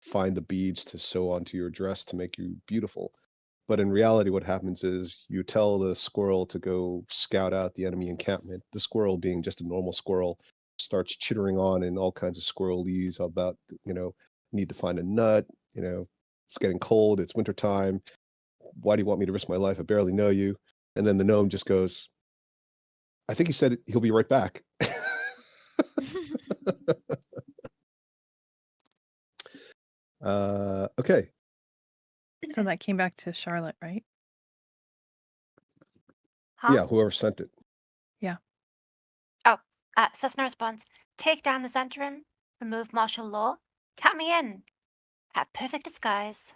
find the beads to sew onto your dress to make you beautiful. But in reality, what happens is you tell the squirrel to go scout out the enemy encampment. The squirrel, being just a normal squirrel, starts chittering on in all kinds of squirrelese about, need to find a nut, it's getting cold, it's wintertime. Why do you want me to risk my life? I barely know you. And then the gnome just goes, I think he said he'll be right back. Okay. So that came back to Charlotte, right? Huh? Yeah, whoever sent it. Yeah. Oh, Cessna responds, take down the Zhentarim, remove martial law, cut me in, have perfect disguise.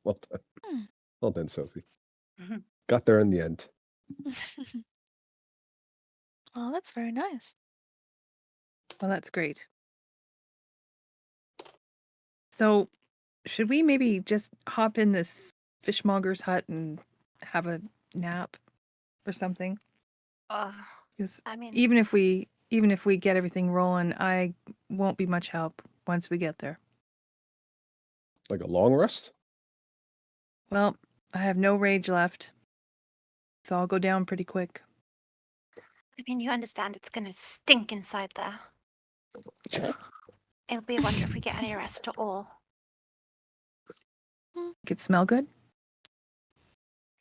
Well done. Hmm. Well done, Sophie. Got there in the end. Well, that's very nice. Well, that's great. So, should we maybe just hop in this fishmonger's hut and have a nap or something? Because I mean, even if we get everything rolling, I won't be much help once we get there. Like a long rest? Well, I have no rage left, so I'll go down pretty quick. you understand it's gonna stink inside there. It'll be a wonder if we get any rest at all. Make it smell good?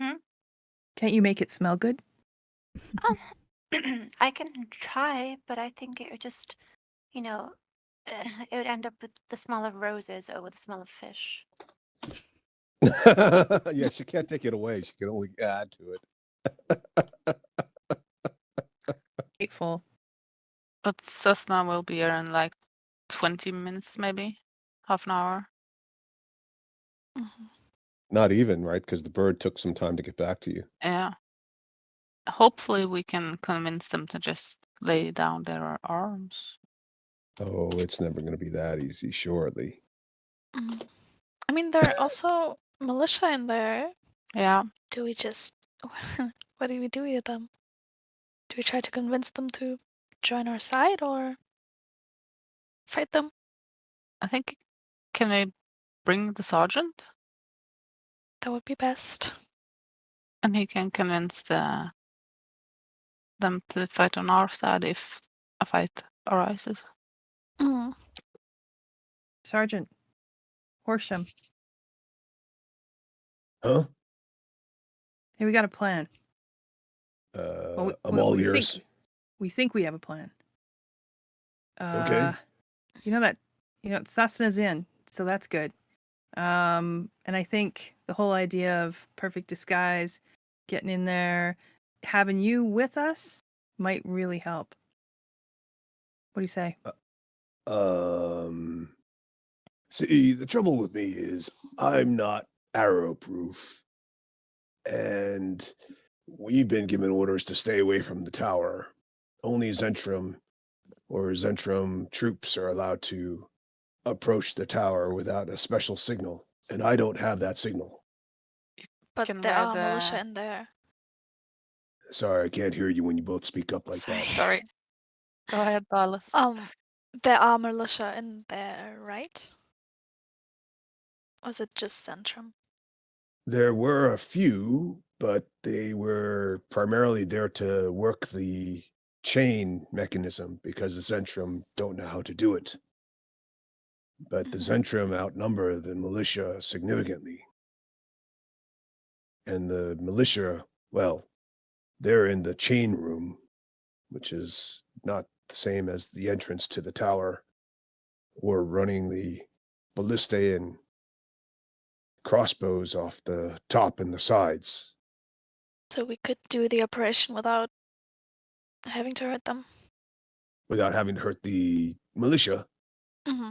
Hmm? Can't you make it smell good? I can try, but I think it would just, you know, it would end up with the smell of roses over the smell of fish. Yeah, she can't take it away. She can only add to it. Grateful. But Cessna will be here in like 20 minutes, maybe half an hour. Mhm. Not even, right? Because the bird took some time to get back to you. Yeah. Hopefully we can convince them to just lay down their arms. Oh, it's never going to be that easy, surely. Mhm. I mean, there are also militia in there. Yeah. Do we just. What do we do with them? Do we try to convince them to join our side or fight them? I think, can we bring the sergeant? That would be best. And he can convince them to fight on our side if a fight arises. Mm. Sergeant Horsham. Huh? Hey, we got a plan. Well, I'm all we ears. we think we have a plan. Okay. You know Sasna's in, so that's good. And I think the whole idea of perfect disguise, getting in there, having you with us might really help. What do you say? See, the trouble with me is I'm not arrow proof, and we've been given orders to stay away from the tower. Only Zhentarim or Zhentarim troops are allowed to approach the tower without a special signal, and I don't have that signal. But Can there wear are militia the. in there. Sorry, I can't hear you when you both speak up like that. Sorry. Go ahead, Balas. There are militia in there, right? Or is it just Zhentarim? There were a few, but they were primarily there to work the chain mechanism because the Zhentarim don't know how to do it. But the Zhentarim outnumber the militia significantly. And the militia, well, they're in the chain room, which is not the same as the entrance to the tower, or running the ballista and crossbows off the top and the sides. So we could do the operation without having to hurt them. Without having to hurt the militia. Mm-hmm.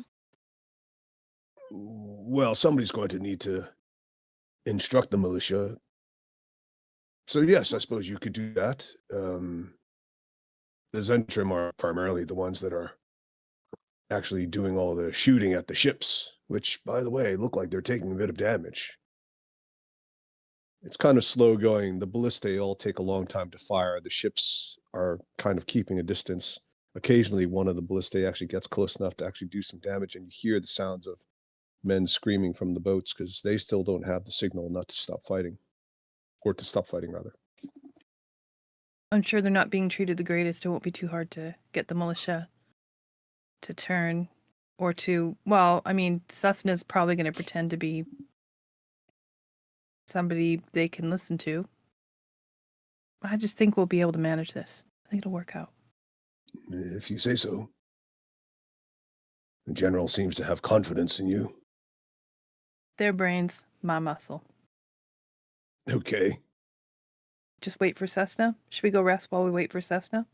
Well, somebody's going to need to instruct the militia. So yes, I suppose you could do that. The Zhentarim are primarily the ones that are actually doing all the shooting at the ships, which, by the way, look like they're taking a bit of damage. It's kind of slow going. The ballistae all take a long time to fire. The ships are kind of keeping a distance. Occasionally, one of the ballistae actually gets close enough to actually do some damage, and you hear the sounds of men screaming from the boats because they still don't have the signal not to stop fighting, or to stop fighting, rather. I'm sure they're not being treated the greatest. It won't be too hard to get the militia to turn or to, well, I mean, Cessna's probably going to pretend to be somebody they can listen to. I just think we'll be able to manage this. I think it'll work out. If you say so. The general seems to have confidence in you. Their brains, my muscle. Okay. Just wait for Cessna? Should we go rest while we wait for Cessna?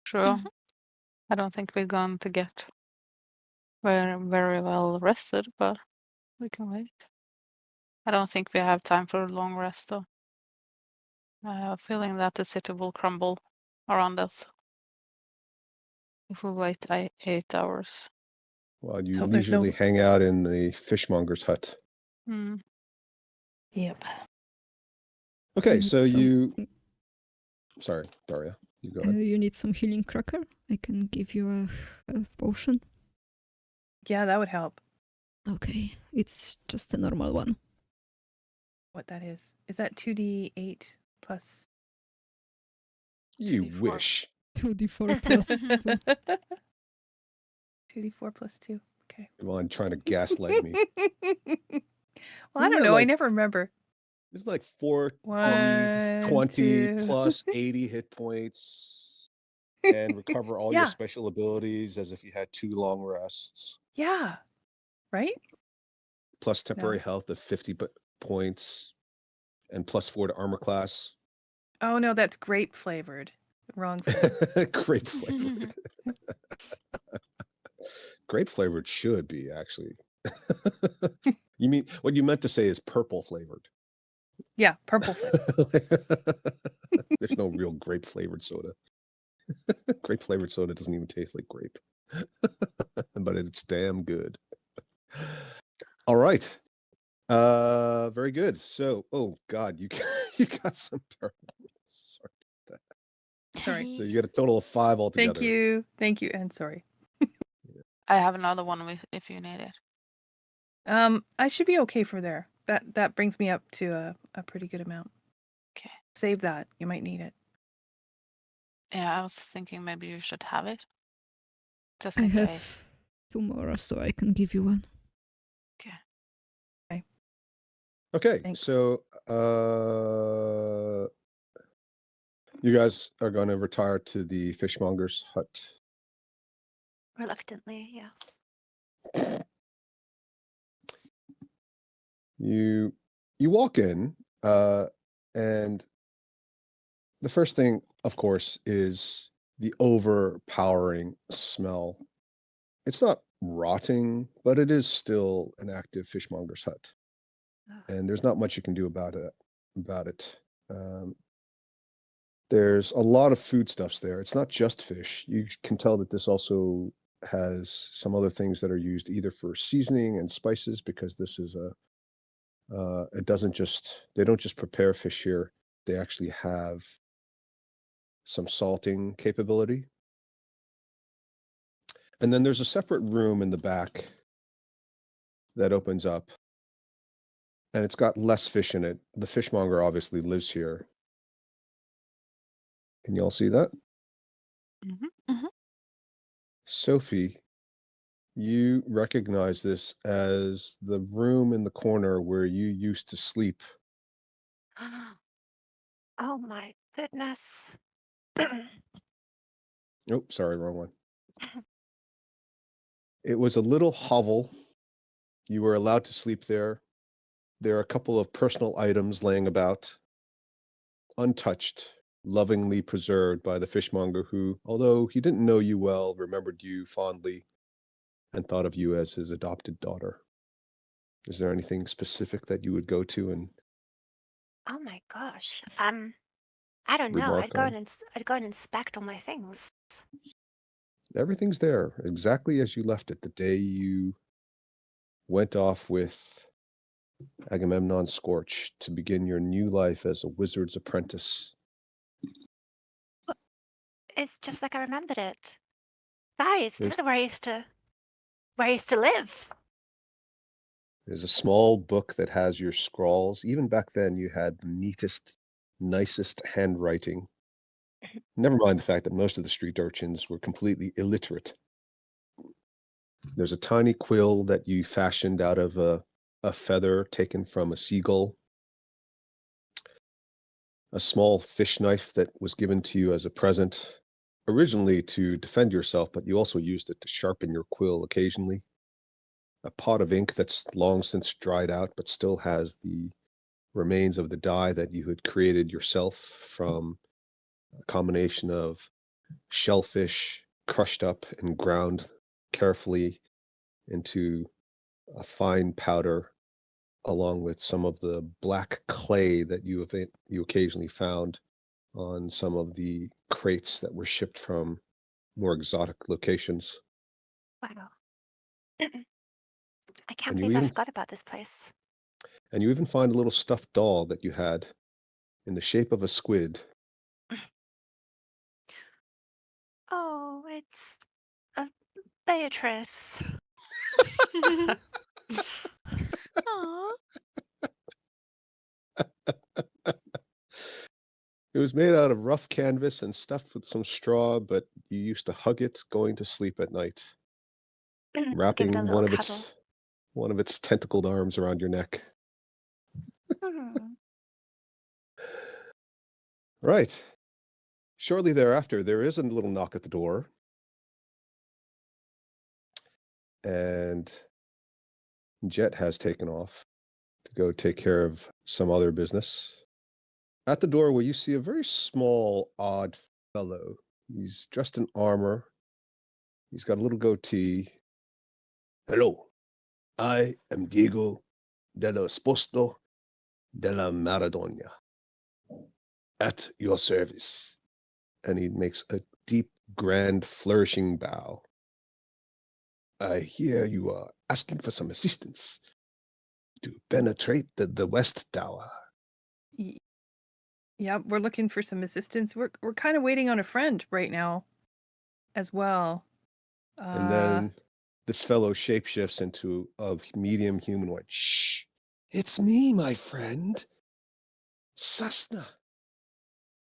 Sure. I don't think we're going to get very, very well rested, but we can wait. I don't think we have time for a long rest, though. I have a feeling that the city will crumble around us if we wait 8 hours. While you hope there's no- leisurely hang out in the fishmonger's hut. Yep. Okay, You so need some- you... Sorry, Daria, you go ahead. You need some healing cracker? I can give you a potion. Yeah, that would help. Okay, it's just a normal one. What that is. Is that 2d8 plus? You 2d4. wish. 2d4 plus 2. 2d4 plus 2. Okay. Come on, trying to gaslight me. Well, I Isn't don't it know. I like- never remember. It's like 4d20 1, 2. plus 80 hit points and recover all your Yeah. special abilities as if you had 2 long rests. Yeah. Right? Plus temporary No. health of 50 points and plus 4 to armor class. Oh, no, that's grape flavored. Wrong thing. Grape flavored. Grape flavored should be, actually. You mean, what you meant to say is purple flavored. Yeah, purple flavored. There's no real grape flavored soda. Grape flavored soda doesn't even taste like grape. But it's damn good. All right. Very good. So, oh God, you got some terrible. Sorry. Sorry. So you get a total of 5 altogether. Thank you. Thank you. And sorry. I have another one if you need it. I should be okay for there. That brings me up to a pretty good amount. Okay. Save that. You might need it. Yeah, I was thinking maybe you should have it. Just I in have case. 2 more, so I can give you one. Okay. Thanks. So, you guys are going to retire to the fishmonger's hut. Reluctantly, yes. You walk in, and the first thing, of course, is the overpowering smell. It's not rotting, but it is still an active fishmonger's hut, and there's not much you can do about it. There's a lot of foodstuffs there. It's not just fish. You can tell that this also has some other things that are used either for seasoning and spices, because this is they don't just prepare fish here. They actually have some salting capability. And then there's a separate room in the back that opens up, and it's got less fish in it. The fishmonger obviously lives here. Can you all see that? Sophie, you recognize this as the room in the corner where you used to sleep. Oh my goodness. Oh, sorry, wrong one. It was a little hovel. You were allowed to sleep there. There are a couple of personal items laying about, untouched, lovingly preserved by the fishmonger who, although he didn't know you well, remembered you fondly and thought of you as his adopted daughter. Is there anything specific that you would go to and Oh my gosh. I don't know. remark on? I'd go and inspect all my things. Everything's there, exactly as you left it the day you went off with Agamemnon Scorch to begin your new life as a wizard's apprentice. It's just like I remembered it. Guys, this There's- is where I used to live. There's a small book that has your scrawls. Even back then, you had the neatest, nicest handwriting. Never mind the fact that most of the street urchins were completely illiterate. There's a tiny quill that you fashioned out of a feather taken from a seagull. A small fish knife that was given to you as a present, originally to defend yourself, but you also used it to sharpen your quill occasionally. A pot of ink that's long since dried out, but still has the remains of the dye that you had created yourself from a combination of shellfish crushed up and ground carefully into a fine powder, along with some of the black clay that you occasionally found on some of the crates that were shipped from more exotic locations. Wow. I can't And you believe I even forgot about this place. and you even find a little stuffed doll that you had in the shape of a squid. Oh, it's a Beatrice. Aw. It was made out of rough canvas and stuffed with some straw, but you used to hug it going to sleep at night. Give it a wrapping little cuddle. one of its tentacled arms around your neck. Mhm. Right. Shortly thereafter, there is a little knock at the door. And Jet has taken off to go take care of some other business. At the doorway, you see a very small, odd fellow. He's dressed in armor. He's got a little goatee. Hello, I am Diego dello Sposto della Maradona. At your service. And he makes a deep, grand, flourishing bow. I hear you are asking for some assistance to penetrate the West Tower. Y- Yeah, we're looking for some assistance. We're kind of waiting on a friend right now as well. And then this fellow shapeshifts into a medium humanoid. Shh! It's me, my friend. Cessna.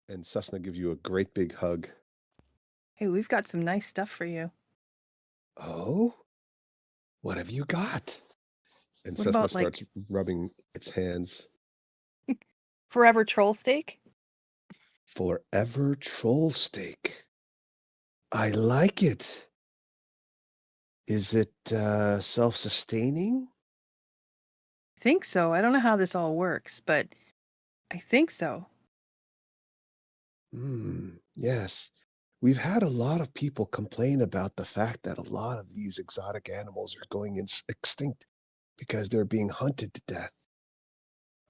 And Cessna gives you a great big hug. Hey, we've got some nice stuff for you. Oh? What have you got? And What Cessna about, like, starts rubbing its hands. forever troll steak? Forever troll steak. I like it. Is it self-sustaining? I think so. I don't know how this all works, but I think so. Yes. We've had a lot of people complain about the fact that a lot of these exotic animals are going extinct because they're being hunted to death.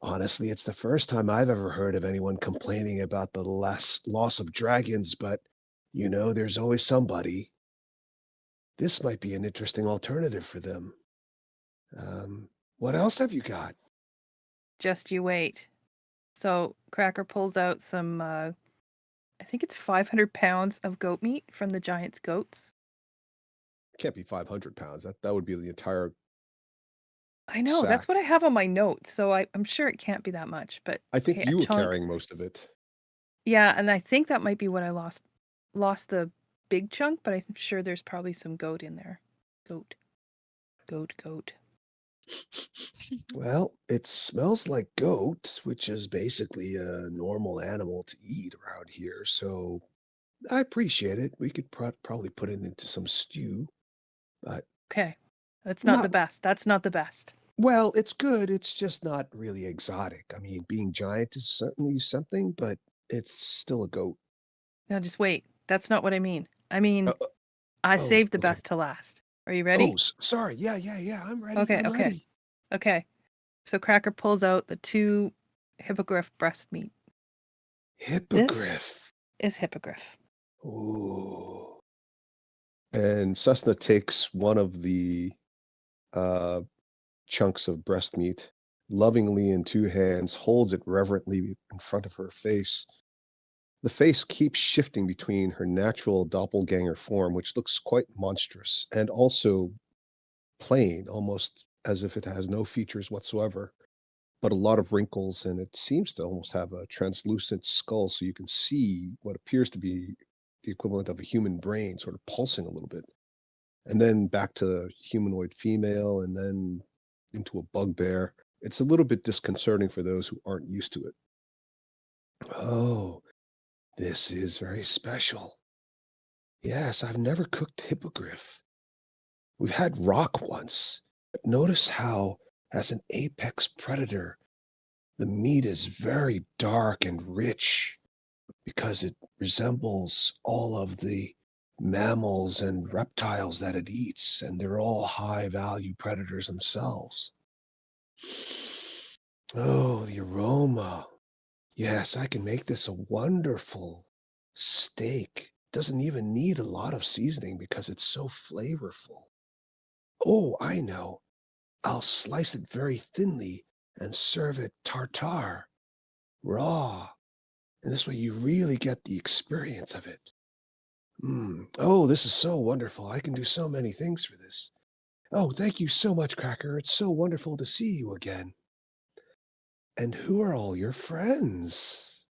Honestly, it's the first time I've ever heard of anyone complaining about the loss of dragons, but there's always somebody. This might be an interesting alternative for them. What else have you got? Just you wait. So Cracker pulls out some, I think it's 500 pounds of goat meat from the giant's goats. Can't be 500 pounds. That would be the entire I know, that's what I sack. have on my notes, so I'm sure it can't be that much, but I think hey, a you were chunk. carrying most of it. Yeah, and I think that might be what I lost. Lost the big chunk, but I'm sure there's probably some goat in there. Goat. Well, it smells like goat, which is basically a normal animal to eat around here. So I appreciate it. We could probably put it into some stew, but Okay. That's not not the best. That's not the best. well, it's good. It's just not really exotic. I mean, being giant is certainly something, but it's still a goat. Now just wait. That's not what I mean. I mean, Uh, I oh, saved the okay. best to last. Are you ready? Oh, sorry. Yeah. I'm ready. Okay, I'm okay. ready. Okay. So Cracker pulls out the 2 hippogriff breast meat. Hippogriff. Is hippogriff. Ooh. And Cessna takes one of the chunks of breast meat lovingly in 2 hands, holds it reverently in front of her face. The face keeps shifting between her natural doppelganger form, which looks quite monstrous, and also plain, almost as if it has no features whatsoever, but a lot of wrinkles, and it seems to almost have a translucent skull, so you can see what appears to be the equivalent of a human brain sort of pulsing a little bit. And then back to humanoid female, and then into a bugbear. It's a little bit disconcerting for those who aren't used to it. Oh, this is very special. Yes, I've never cooked hippogriff. We've had rock once, but notice how, as an apex predator, the meat is very dark and rich because it resembles all of the mammals and reptiles that it eats, and they're all high value predators themselves. Oh, the aroma. Yes, I can make this a wonderful steak. Doesn't even need a lot of seasoning because it's so flavorful. Oh, I know. I'll slice it very thinly and serve it tartare, raw. And this way you really get the experience of it. Oh, this is so wonderful. I can do so many things for this. Oh, thank you so much, Cracker. It's so wonderful to see you again. And who are all your friends?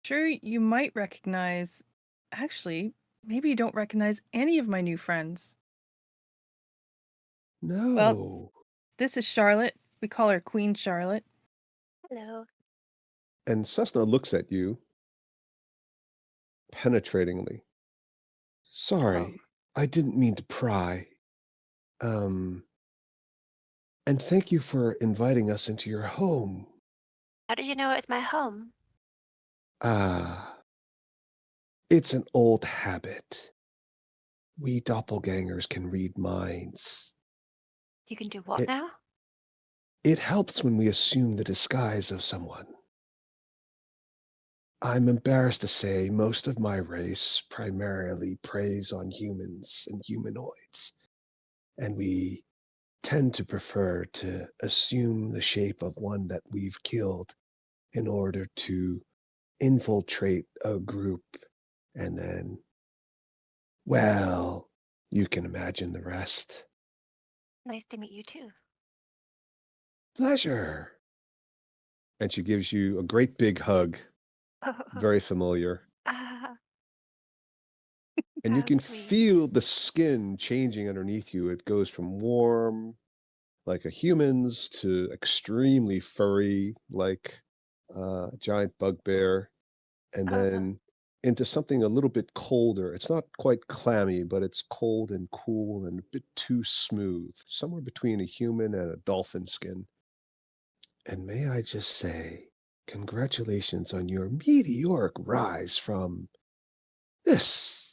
Sure, you might recognize. Actually, maybe you don't recognize any of my new friends. No. This is Charlotte. We call her Queen Charlotte. Hello. And Cessna looks at you penetratingly. Sorry, I didn't mean to pry. And thank you for inviting us into your home. How did you know it was my home? Ah, it's an old habit. We doppelgangers can read minds. You can do what It, now? it helps when we assume the disguise of someone. I'm embarrassed to say most of my race primarily preys on humans and humanoids, and we tend to prefer to assume the shape of one that we've killed in order to infiltrate a group and then, well, you can imagine the rest. Nice to meet you too. Pleasure. And she gives you a great big hug, very familiar. And you How can sweet. feel the skin changing underneath you. It goes from warm, like a human's, to extremely furry, like a giant bugbear, and then into something a little bit colder. It's not quite clammy, but it's cold and cool and a bit too smooth, somewhere between a human and a dolphin skin. And may I just say, congratulations on your meteoric rise from this,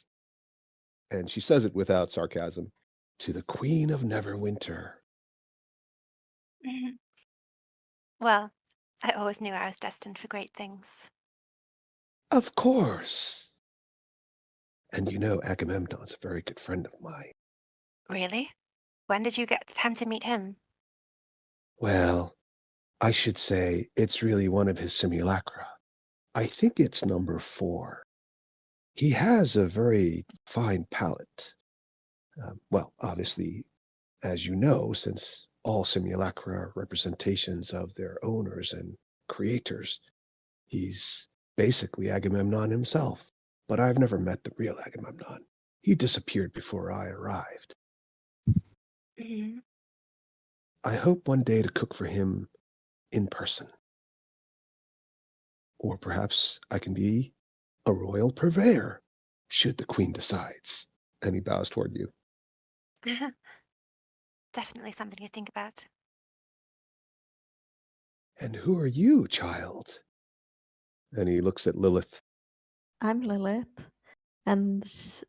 and she says it without sarcasm, to the Queen of Neverwinter. Well, I always knew I was destined for great things. Of course. And you know, Agamemnon's a very good friend of mine. Really? When did you get the time to meet him? Well, I should say it's really one of his simulacra. I think it's number 4. He has a very fine palate. Well, obviously, as you know, since all simulacra are representations of their owners and creators, he's basically Agamemnon himself. But I've never met the real Agamemnon. He disappeared before I arrived. Mhm. I hope one day to cook for him in person. Or perhaps I can be a royal purveyor, should the queen decides. And he bows toward you. Definitely something to think about. And who are you, child? And he looks at Lilith. I'm Lilith, and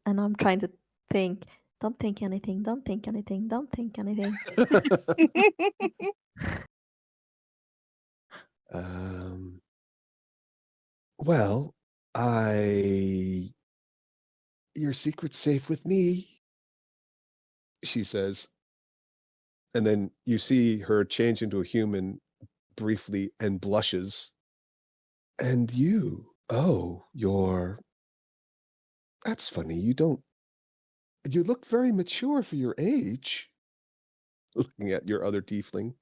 I'm trying to think. Don't think anything. Don't think anything. Don't think anything. um, well, your secret's safe with me, she says. And then you see her change into a human briefly and blushes. And you, that's funny. You look very mature for your age. Looking at your other tiefling.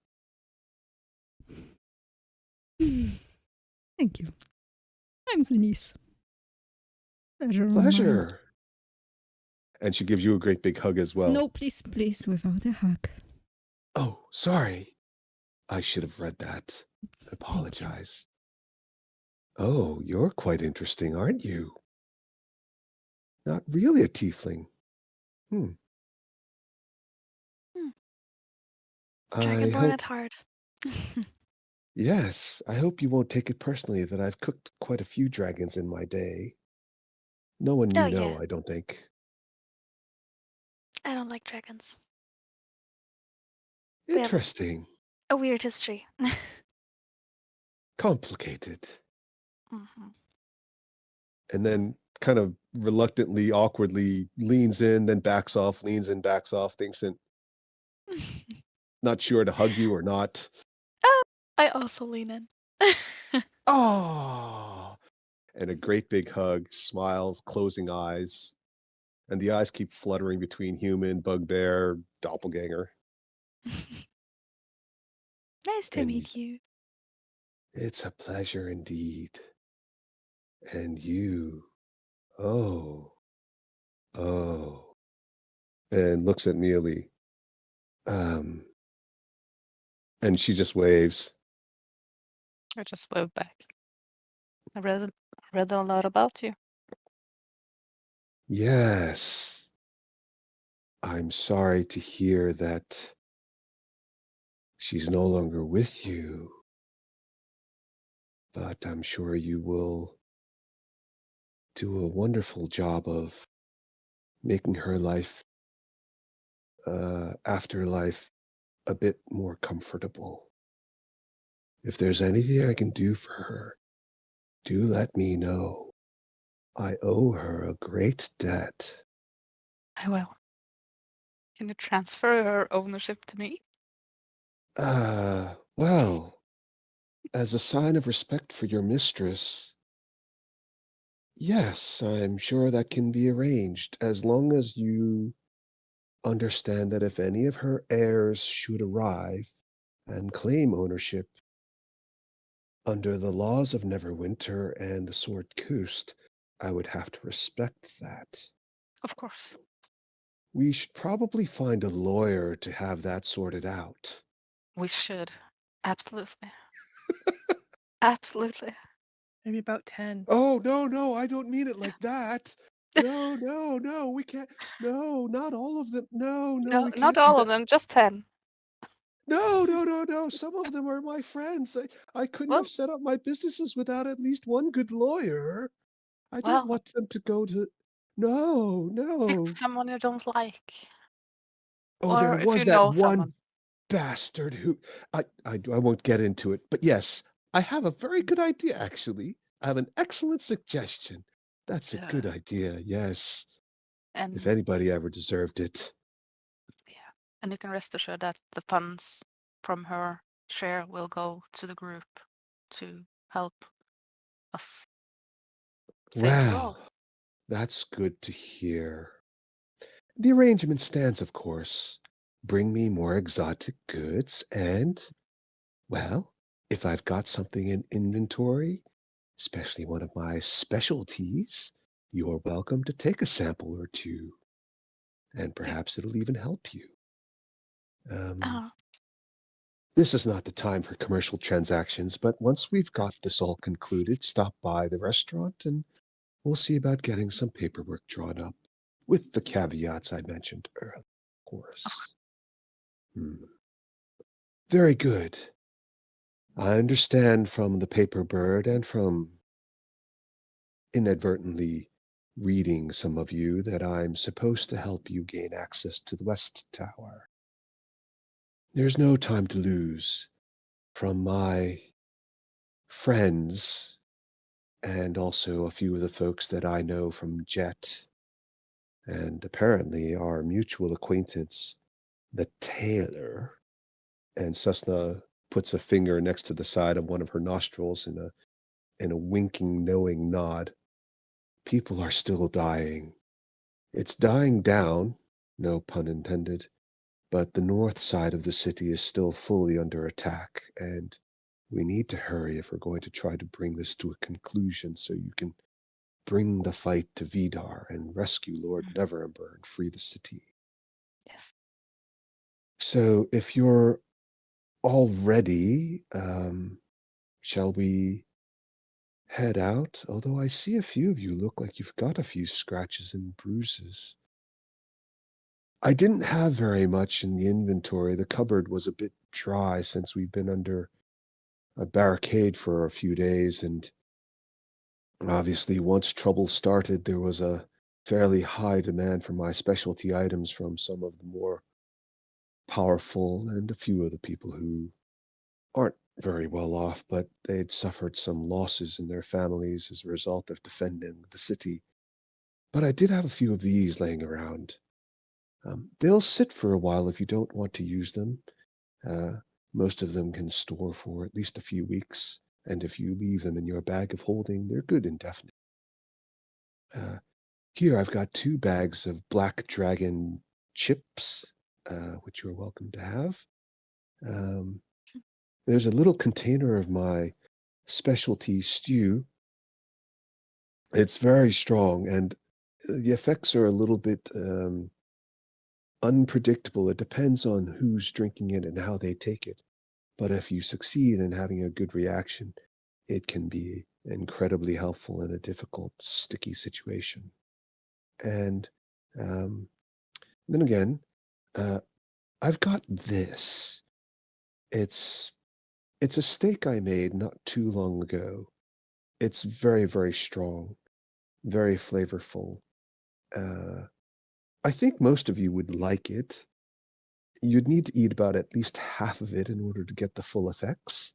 Thank you. I'm the niece. Pleasure. Pleasure. And she gives you a great big hug as well. No, please, please, without a hug. Oh, sorry. I should have read that. I apologize. Oh, you're quite interesting, aren't you? Not really a tiefling. Dragonborn at heart. Yes, I hope you won't take it personally that I've cooked quite a few dragons in my day. No one you Oh, know, yeah. I don't think. I don't like dragons. Interesting. A weird history. Complicated. Mhm. And then kind of reluctantly, awkwardly leans in, then backs off, leans in, backs off, thinks and not sure to hug you or not. I also lean in. Oh, and a great big hug, smiles, closing eyes. And the eyes keep fluttering between human, bugbear, doppelganger. Nice to And meet you. it's a pleasure indeed. And you, oh, and looks at Mealy. And she just waves. I just wave back. I read a lot about you. Yes. I'm sorry to hear that she's no longer with you, but I'm sure you will do a wonderful job of making her life, afterlife, a bit more comfortable. If there's anything I can do for her, do let me know. I owe her a great debt. I will. Can you transfer her ownership to me? Well, as a sign of respect for your mistress, yes, I'm sure that can be arranged, as long as you understand that if any of her heirs should arrive and claim ownership under the laws of Neverwinter and the Sword Coast, I would have to respect that. Of course. We should probably find a lawyer to have that sorted out. We should. Absolutely. Absolutely. Maybe about 10. Oh, no, I don't mean it like that. No, we can't. No, not all of them. No, No, we not can't do all of that. them, just 10. No. Some of them are my friends. I couldn't Well, have set up my businesses without at least one good lawyer. I don't well, want them to go to. No, pick no. someone you don't like. Oh, there Or if was you that know one someone. bastard who. I won't get into it, but yes, I have a very good idea, actually. I have an excellent suggestion. That's a Yeah. good idea, yes. And If anybody ever deserved it. yeah. And you can rest assured that the funds from her share will go to the group to help us save the world. Well, that's good to hear. The arrangement stands, of course. Bring me more exotic goods and, well, if I've got something in inventory, especially one of my specialties, you're welcome to take a sample or two, and perhaps it'll even help you. Uh, This is not the time for commercial transactions, but once we've got this all concluded, stop by the restaurant and we'll see about getting some paperwork drawn up, with the caveats I mentioned earlier, of course. Very good. I understand from the paper bird and from inadvertently reading some of you that I'm supposed to help you gain access to the West Tower. There's no time to lose. From my friends and also a few of the folks that I know from Jet, and apparently our mutual acquaintance, the tailor, and Susna puts a finger next to the side of one of her nostrils in a winking, knowing nod. People are still dying. It's dying down, no pun intended, but the north side of the city is still fully under attack, and we need to hurry if we're going to try to bring this to a conclusion so you can bring the fight to Vidar and rescue Lord Neverember and free the city. yes. So if you're all ready, shall we head out? Although I see a few of you look like you've got a few scratches and bruises. I didn't have very much in the inventory. The cupboard was a bit dry since we've been under a barricade for a few days, and obviously once trouble started, there was a fairly high demand for my specialty items from some of the more powerful and a few of the people who aren't very well off, but they'd suffered some losses in their families as a result of defending the city. But I did have a few of these laying around. They'll sit for a while if you don't want to use them. Most of them can store for at least a few weeks, and if you leave them in your bag of holding, they're good indefinitely. Here I've got 2 bags of black dragon chips, which you're welcome to have. There's a little container of my specialty stew. It's very strong, and the effects are a little bit unpredictable. It depends on who's drinking it and how they take it. But if you succeed in having a good reaction, it can be incredibly helpful in a difficult, sticky situation. And then again, I've got this. It's a steak I made not too long ago. It's very, very strong, very flavorful. I think most of you would like it. You'd need to eat about at least half of it in order to get the full effects.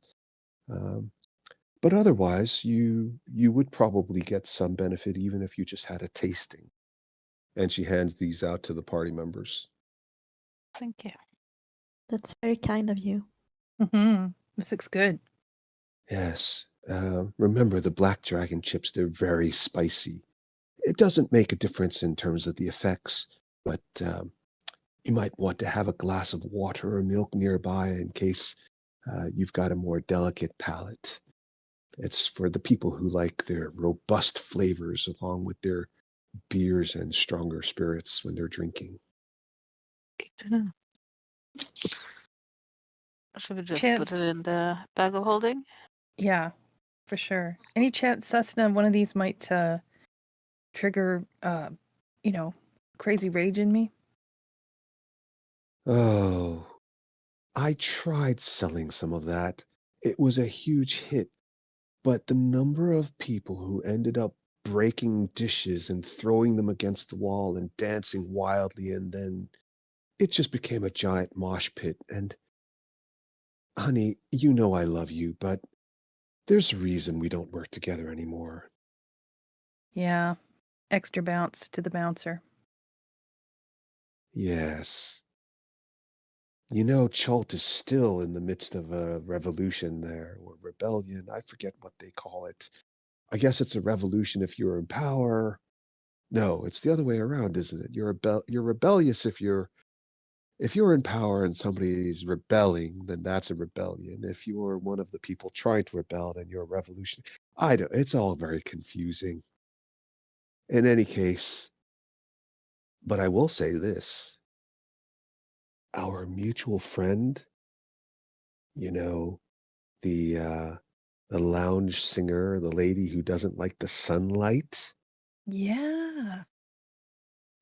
But otherwise, you would probably get some benefit even if you just had a tasting. And she hands these out to the party members. Thank you. That's very kind of you. This looks good. Yes. Remember the black dragon chips, they're very spicy. It doesn't make a difference in terms of the effects, but you might want to have a glass of water or milk nearby in case you've got a more delicate palate. It's for the people who like their robust flavors along with their beers and stronger spirits when they're drinking. Good to know. Should we just put Chance. it in the bag of holding? Yeah, for sure. Any chance, Cessna, one of these might trigger, crazy rage in me? Oh, I tried selling some of that. It was a huge hit, but the number of people who ended up breaking dishes and throwing them against the wall and dancing wildly, and then it just became a giant mosh pit. And honey, you know I love you, but there's a reason we don't work together anymore. Yeah, extra bounce to the bouncer. Yes. You know, Chult is still in the midst of a revolution there, or rebellion. I forget what they call it. I guess it's a revolution if you're in power. No, it's the other way around, isn't it? You're rebellious if you're in power and somebody's rebelling, then that's a rebellion. If you're one of the people trying to rebel, then you're a revolution. It's all very confusing. In any case, but I will say this. Our mutual friend, you know, the lounge singer, the lady who doesn't like the sunlight, Yeah.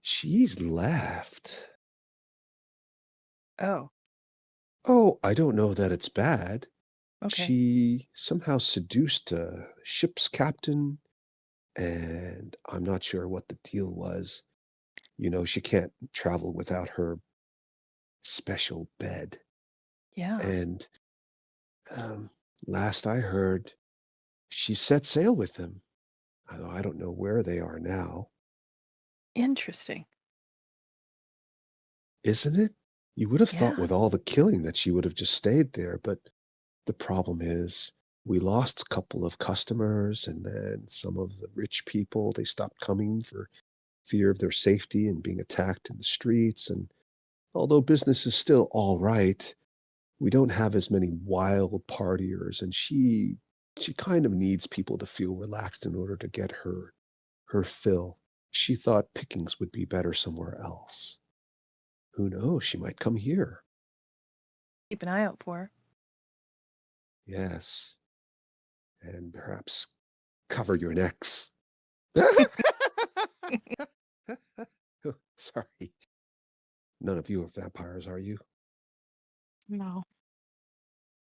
she's left. Oh, Oh, I don't know that it's bad. okay. She somehow seduced a ship's captain, and I'm not sure what the deal was. You know, she can't travel without her special bed. Yeah. And last I heard, she set sail with them. I don't know where they are now. Interesting. Isn't it? You would have thought Yeah. with all the killing that she would have just stayed there, but the problem is we lost a couple of customers, and then some of the rich people, they stopped coming for fear of their safety and being attacked in the streets. And although business is still all right, we don't have as many wild partiers, and she kind of needs people to feel relaxed in order to get her fill. She thought pickings would be better somewhere else. Who knows? She might come here. Keep an eye out for her. Yes. And perhaps cover your necks. Sorry. None of you are vampires, are you? No.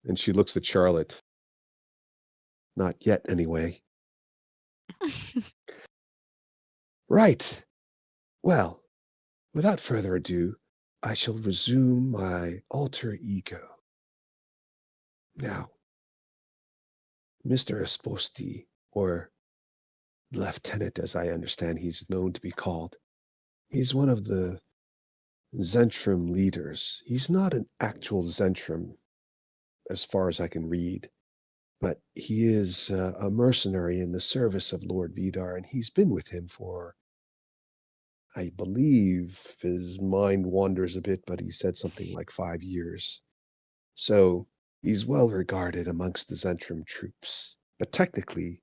And she looks at Charlotte. Not yet, anyway. Right. Well, without further ado, I shall resume my alter ego. Now, Mr. Esposti, or Lieutenant, as I understand he's known to be called, he's one of the Zhentarim leaders. He's not an actual Zhentarim, as far as I can read, but he is a mercenary in the service of Lord Vidar, and he's been with him for, I believe, his mind wanders a bit, but he said something like 5 years. So he's well regarded amongst the Zhentarim troops, but technically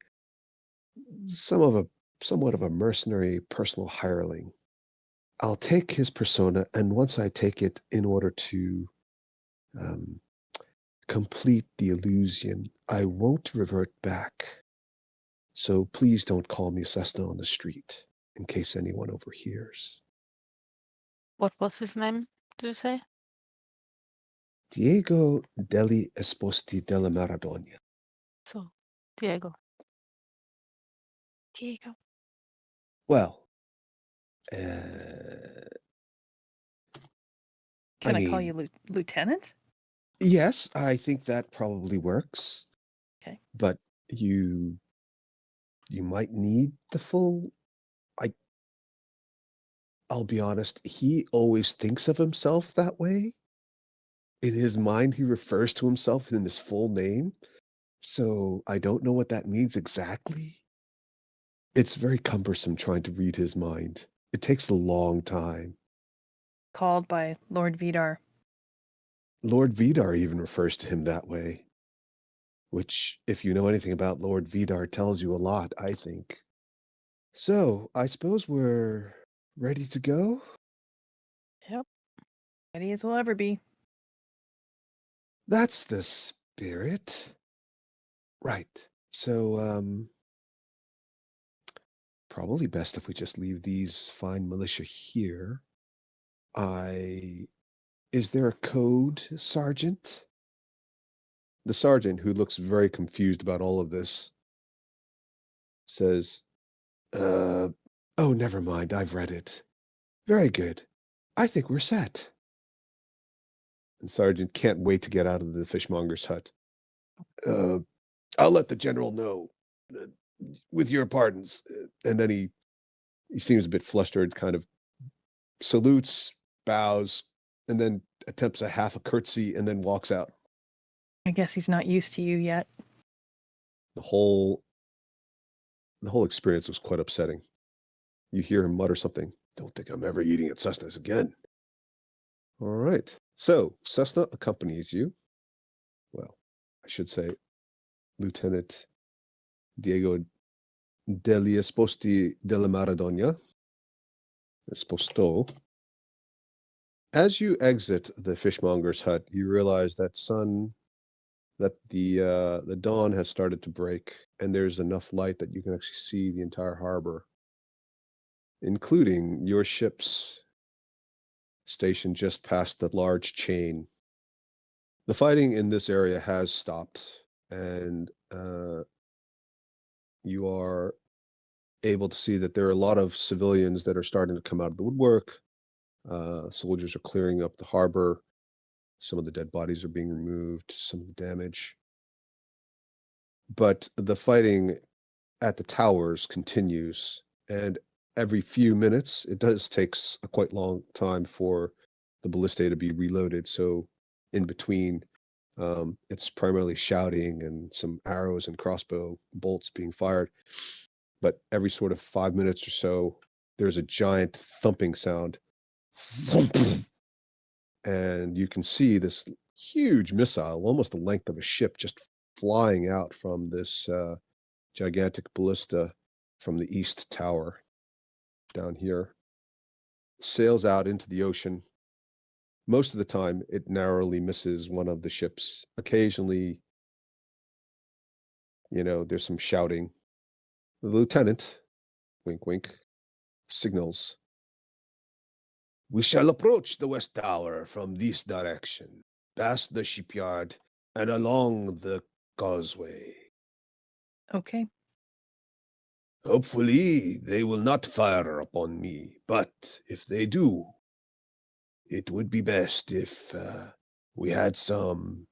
somewhat of a mercenary personal hireling. I'll take his persona, and once I take it, in order to complete the illusion, I won't revert back. So please don't call me Cessna on the street, in case anyone overhears. What was his name, did you say? Diego degli Esposti della Maradona. So, Diego. Diego. Well, Can I call mean, you Lieutenant? yes, I think that probably works. Okay. But you might need the full. I'll be honest, he always thinks of himself that way. In his mind, he refers to himself in his full name. So I don't know what that means exactly. It's very cumbersome trying to read his mind. It takes a long time. Called by Lord Vidar. Lord Vidar even refers to him that way, which, if you know anything about Lord Vidar, tells you a lot, I think. So, I suppose we're ready to go? Yep. Ready as we'll ever be. That's the spirit. Right. So, probably best if we just leave these fine militia here. Is there a code, Sergeant? The sergeant, who looks very confused about all of this, says, oh, never mind, I've read it. Very good. I think we're set. And Sergeant can't wait to get out of the fishmonger's hut. I'll let the general know, with your pardons. And then he seems a bit flustered, kind of salutes, bows, and then attempts a half a curtsy and then walks out. I guess he's not used to you yet. The whole experience was quite upsetting. You hear him mutter something. Don't think I'm ever eating at Cessna's again. All right. So Cessna accompanies you. Well, I should say Lieutenant Diego degli Esposti della Maradona. Esposto. As you exit the fishmonger's hut, you realize that the dawn has started to break, and there's enough light that you can actually see the entire harbor, including your ships stationed just past the large chain. The fighting in this area has stopped, and you are able to see that there are a lot of civilians that are starting to come out of the woodwork. Soldiers are clearing up the harbor. Some of the dead bodies are being removed, some of the damage. But the fighting at the towers continues, and every few minutes, it does takes a quite long time for the ballista to be reloaded. So in between, it's primarily shouting and some arrows and crossbow bolts being fired. But every sort of 5 minutes or so, there's a giant thumping sound. And you can see this huge missile, almost the length of a ship, just flying out from this gigantic ballista from the east tower down here. Sails out into the ocean. Most of the time, it narrowly misses one of the ships. Occasionally, there's some shouting. The lieutenant, wink, wink, signals. We shall approach the west tower from this direction, past the shipyard, and along the causeway. Okay. Hopefully, they will not fire upon me, but if they do, it would be best if we had some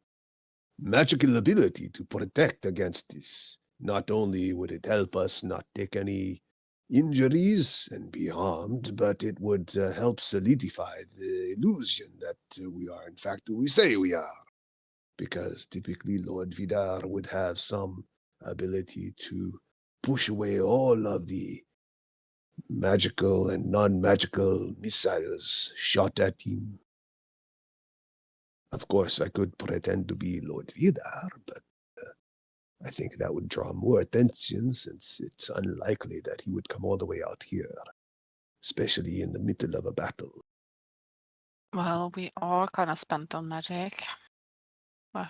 magical ability to protect against this. Not only would it help us not take any injuries and be harmed, but it would help solidify the illusion that we are, in fact, who we say we are. Because typically Lord Vidar would have some ability to push away all of the magical and non-magical missiles shot at him. Of course, I could pretend to be Lord Vidar, but I think that would draw more attention since it's unlikely that he would come all the way out here. especially in the middle of a battle. Well, we are kind of spent on magic. Well,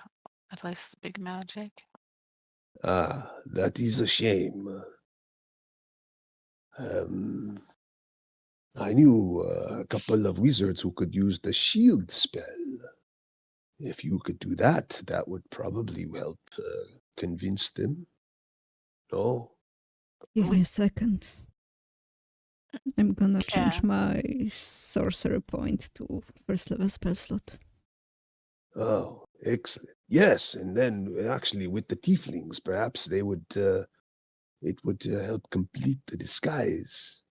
at least big magic. Ah, that is a shame. I knew a couple of wizards who could use the shield spell. If you could do that, that would probably help convince them. No? Give me a second. I'm gonna change Yeah. my sorcery point to first level spell slot. Oh, excellent. Yes, and then actually with the tieflings, perhaps they would, it would help complete the disguise.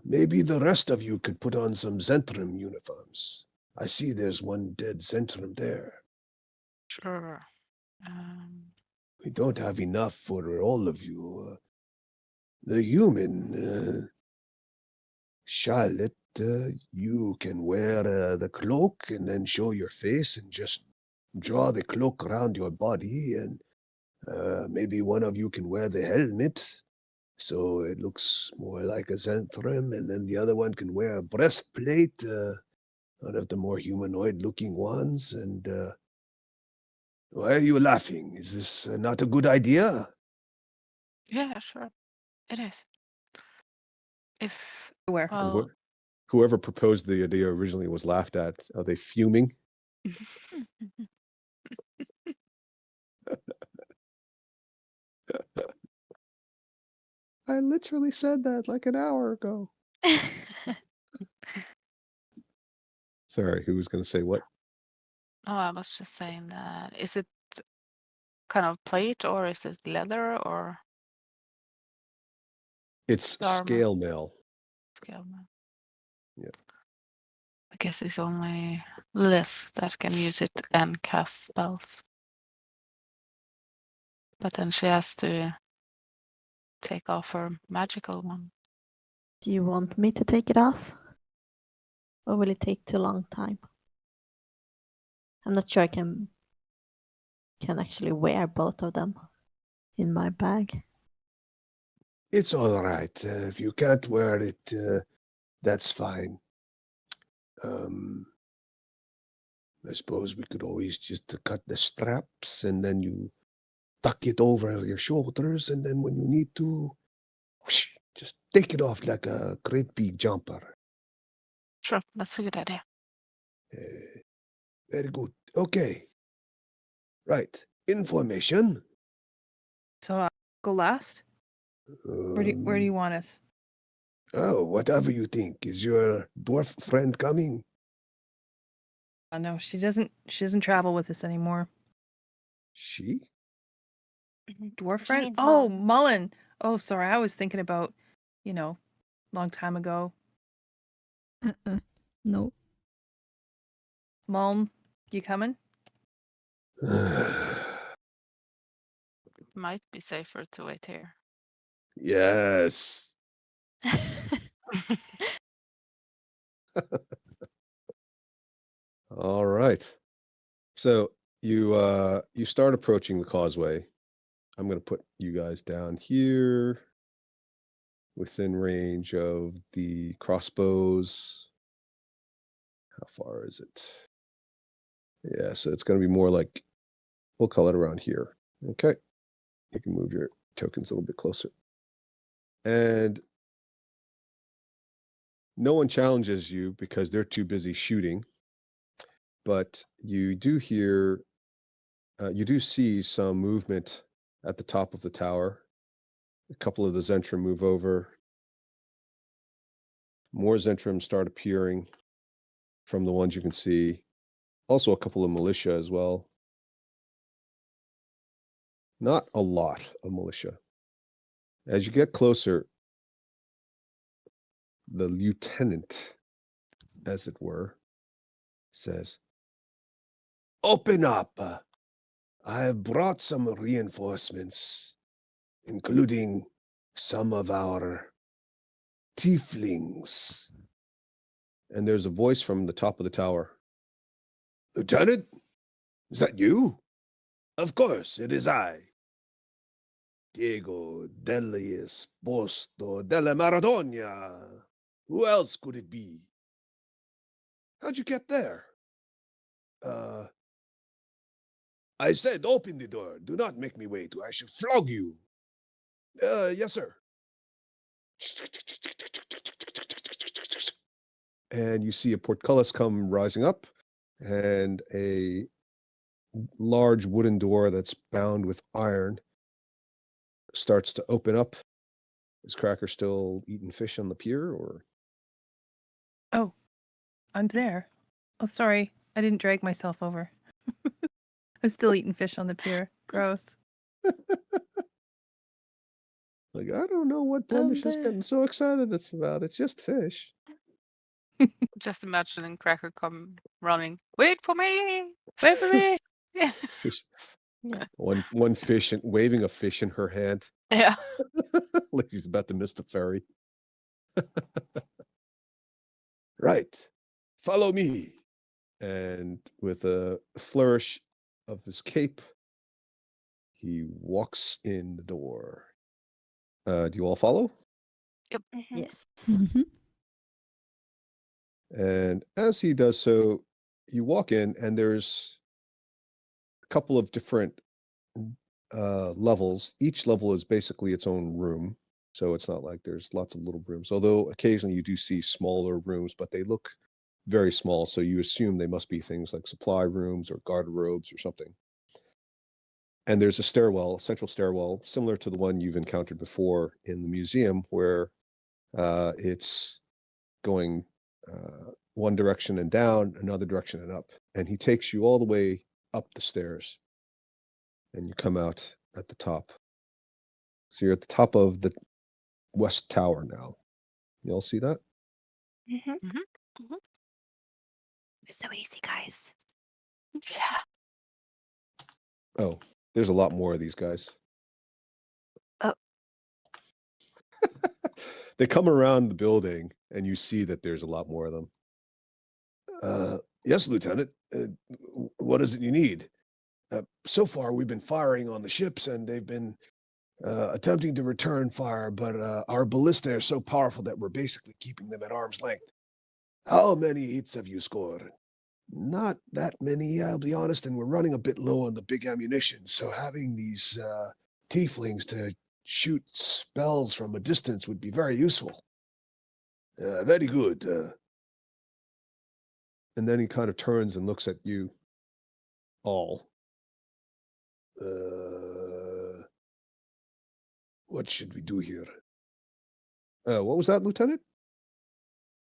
Maybe the rest of you could put on some Zhentarim uniforms. I see there's one dead Zhentarim there. Sure. We don't have enough for all of you. The human, Charlotte, you can wear the cloak and then show your face and just draw the cloak around your body, and maybe one of you can wear the helmet so it looks more like a Zhentarim, and then the other one can wear a breastplate, one of the more humanoid looking ones. And why are you laughing? Is this not a good idea? Yeah, sure. It is. If Where? And well, whoever proposed the idea originally was laughed at. Are they fuming? I literally said that like an hour ago. Sorry, who was going to say what? oh, I was just saying that. Is it kind of plate or is it leather or It's armor? scale mail. Scale mail. Yeah. I guess it's only Lilith that can use it and cast spells. But then she has to take off her magical one. Do you want me to take it off? Or will it take too long time? I'm not sure I can actually wear both of them in my bag. It's all right. If you can't wear it, that's fine. I suppose we could always just cut the straps and then you tuck it over your shoulders, and then when you need to, whoosh, just take it off like a great big jumper. Sure, that's a good idea. Very good. Okay. Right. Information. So go last. Where do you want us? Oh, whatever you think. Is your dwarf friend coming? No, she doesn't travel with us anymore. She? Dwarf She friend? means Oh, Mom. Mullen. Oh, sorry. I was thinking about, long time ago. No. Mullen, you coming? Might be safer to wait here. Yes. All right. So you start approaching the causeway. I'm going to put you guys down here within range of the crossbows. How far is it? Yeah, so it's going to be more like, we'll call it around here. Okay. You can move your tokens a little bit closer. And no one challenges you because they're too busy shooting. But you do hear, you do see some movement at the top of the tower. A couple of the Zhentarim move over. More Zhentarim start appearing from the ones you can see. Also a couple of militia as well. Not a lot of militia. As you get closer, the lieutenant, as it were, says, "Open up. I have brought some reinforcements, including some of our tieflings." And there's a voice from the top of the tower. "Lieutenant, is that you? Of course, it is I." Diego delle Esposto della Maradona. Who else could it be? How'd you get there? I said open the door. Do not make me wait. I shall flog you. Yes, sir. And you see a portcullis come rising up and a large wooden door that's bound with iron starts to open up. Is Cracker still eating fish on the pier, or? Oh, I'm there. Oh, sorry. I didn't drag myself over. I'm still eating fish on the pier. Gross. Like, I don't know what Blemish is getting so excited it's about. It's just fish. Just imagining Cracker come running. Wait for me! Wait for me! Yeah. Fish. Yeah. One fish and waving a fish in her hand. Yeah. Like she's about to miss the ferry. Right. Follow me. And with a flourish of his cape, he walks in the door. Do you all follow? Yes. Mhm. And as he does so, you walk in, and there's a couple of different levels. Each level is basically its own room. So it's not like there's lots of little rooms, although occasionally you do see smaller rooms, but they look very small. So you assume they must be things like supply rooms or garderobes or something. And there's a stairwell, a central stairwell, similar to the one you've encountered before in the museum, where it's going one direction and down, another direction and up. And he takes you all the way up the stairs. And you come out at the top. So you're at the top of the West Tower now. You all see that? It's so easy, guys. Yeah. Oh, there's a lot more of these guys. Oh. They come around the building, and you see that there's a lot more of them. Yes, Lieutenant. What is it you need? So far, we've been firing on the ships, and they've been attempting to return fire, but our ballista are so powerful that we're basically keeping them at arm's length. How many hits have you scored? Not that many, I'll be honest, and we're running a bit low on the big ammunition, so having these tieflings to shoot spells from a distance would be very useful. Very good. And then he kind of turns and looks at you all. What should we do here? What was that, Lieutenant?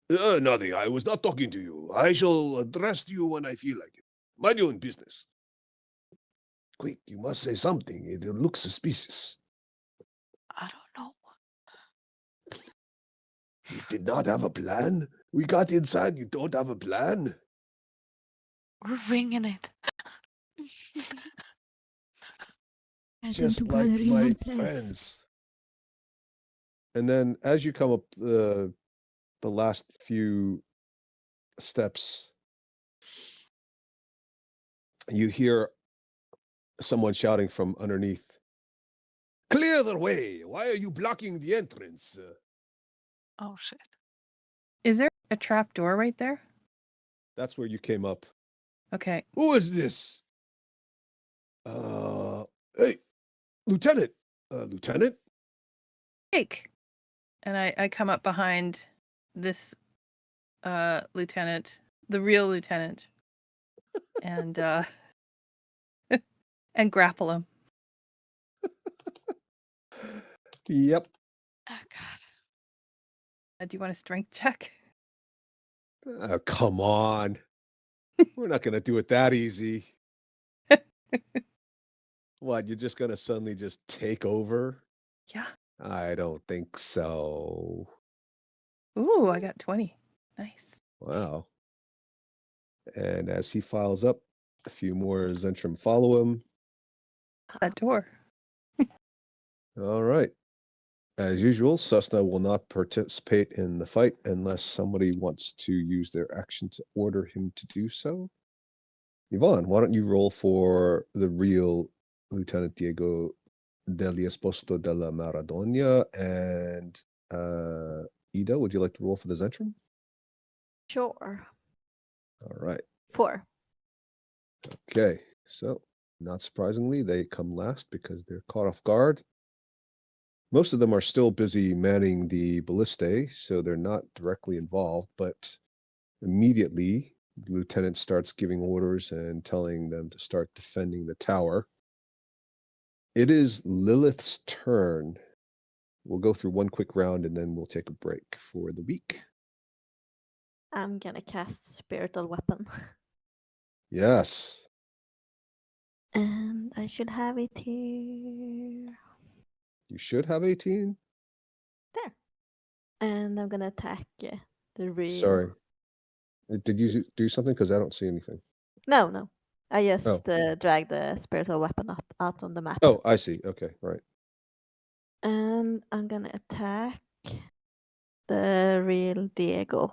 Nothing. I was not talking to you. I shall address you when I feel like it. Mind your own business. Quick, you must say something. It looks suspicious. I don't know. You did not have a plan? We got inside. You don't have a plan? We're winging it. Just like my friends. And then as you come up the last few steps, you hear someone shouting from underneath. Clear the way. Why are you blocking the entrance? Oh, shit. Is there a trap door right there? That's where you came up. Okay. Who is this? Hey, Lieutenant. Lieutenant? Jake. And I come up behind this lieutenant, the real lieutenant, and and grapple him. Yep. Oh God. Do you want a strength check? Oh, come on. We're not going to do it that easy. What, you're just going to suddenly just take over? Yeah. I don't think so. Ooh, I got 20. Nice. Wow. And as he files up, a few more Zhentarim follow him. That door. All right. As usual, Cessna will not participate in the fight unless somebody wants to use their action to order him to do so. Yvonne, why don't you roll for the real Lieutenant Diego del Esposto della Maradona. And Ida, would you like to roll for the Zhentarim? Sure. All right. 4. Okay. So, not surprisingly, they come last because they're caught off guard. Most of them are still busy manning the ballistae, so they're not directly involved, but immediately the lieutenant starts giving orders and telling them to start defending the tower. It is Lilith's turn. We'll go through one quick round and then we'll take a break for the week. I'm gonna cast Spiritual Weapon. Yes. And I should have it here. You should have 18. There. And I'm gonna attack the real. Sorry. Did you do something? Because I don't see anything. No. I just dragged the Spiritual Weapon out on the map. Oh, I see. Okay, right. And I'm gonna attack the real Diego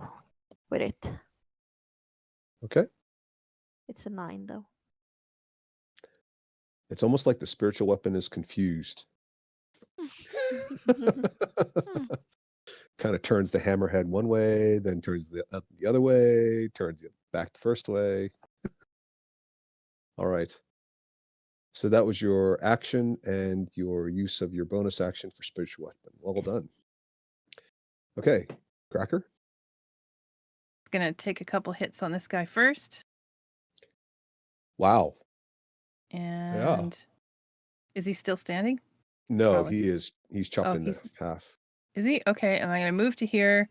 with it. Okay. It's a 9 though. It's almost like the spiritual weapon is confused. Kind of turns the hammerhead one way, then turns the other way, turns it back the first way. All right. So that was your action and your use of your bonus action for spiritual weapon. Well done. Okay, Cracker. Gonna take a couple hits on this guy first. Wow. And is he still standing? No, Probably. he is. He's chopped into he's- half. Is he? Okay, and I'm gonna move to here.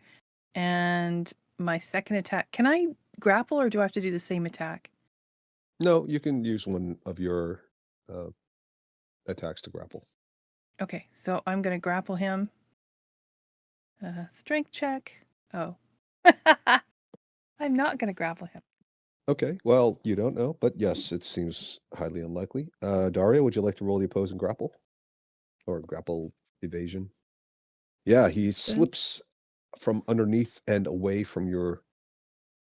And my second attack. Can I grapple or do I have to do the same attack? No, you can use one of your attacks to grapple. Okay, so I'm gonna grapple him. Strength check. Oh. I'm not gonna grapple him. Okay, well, you don't know, but yes, it seems highly unlikely. Daria, would you like to roll the opposing grapple? Or grapple evasion? Yeah, he slips from underneath and away from your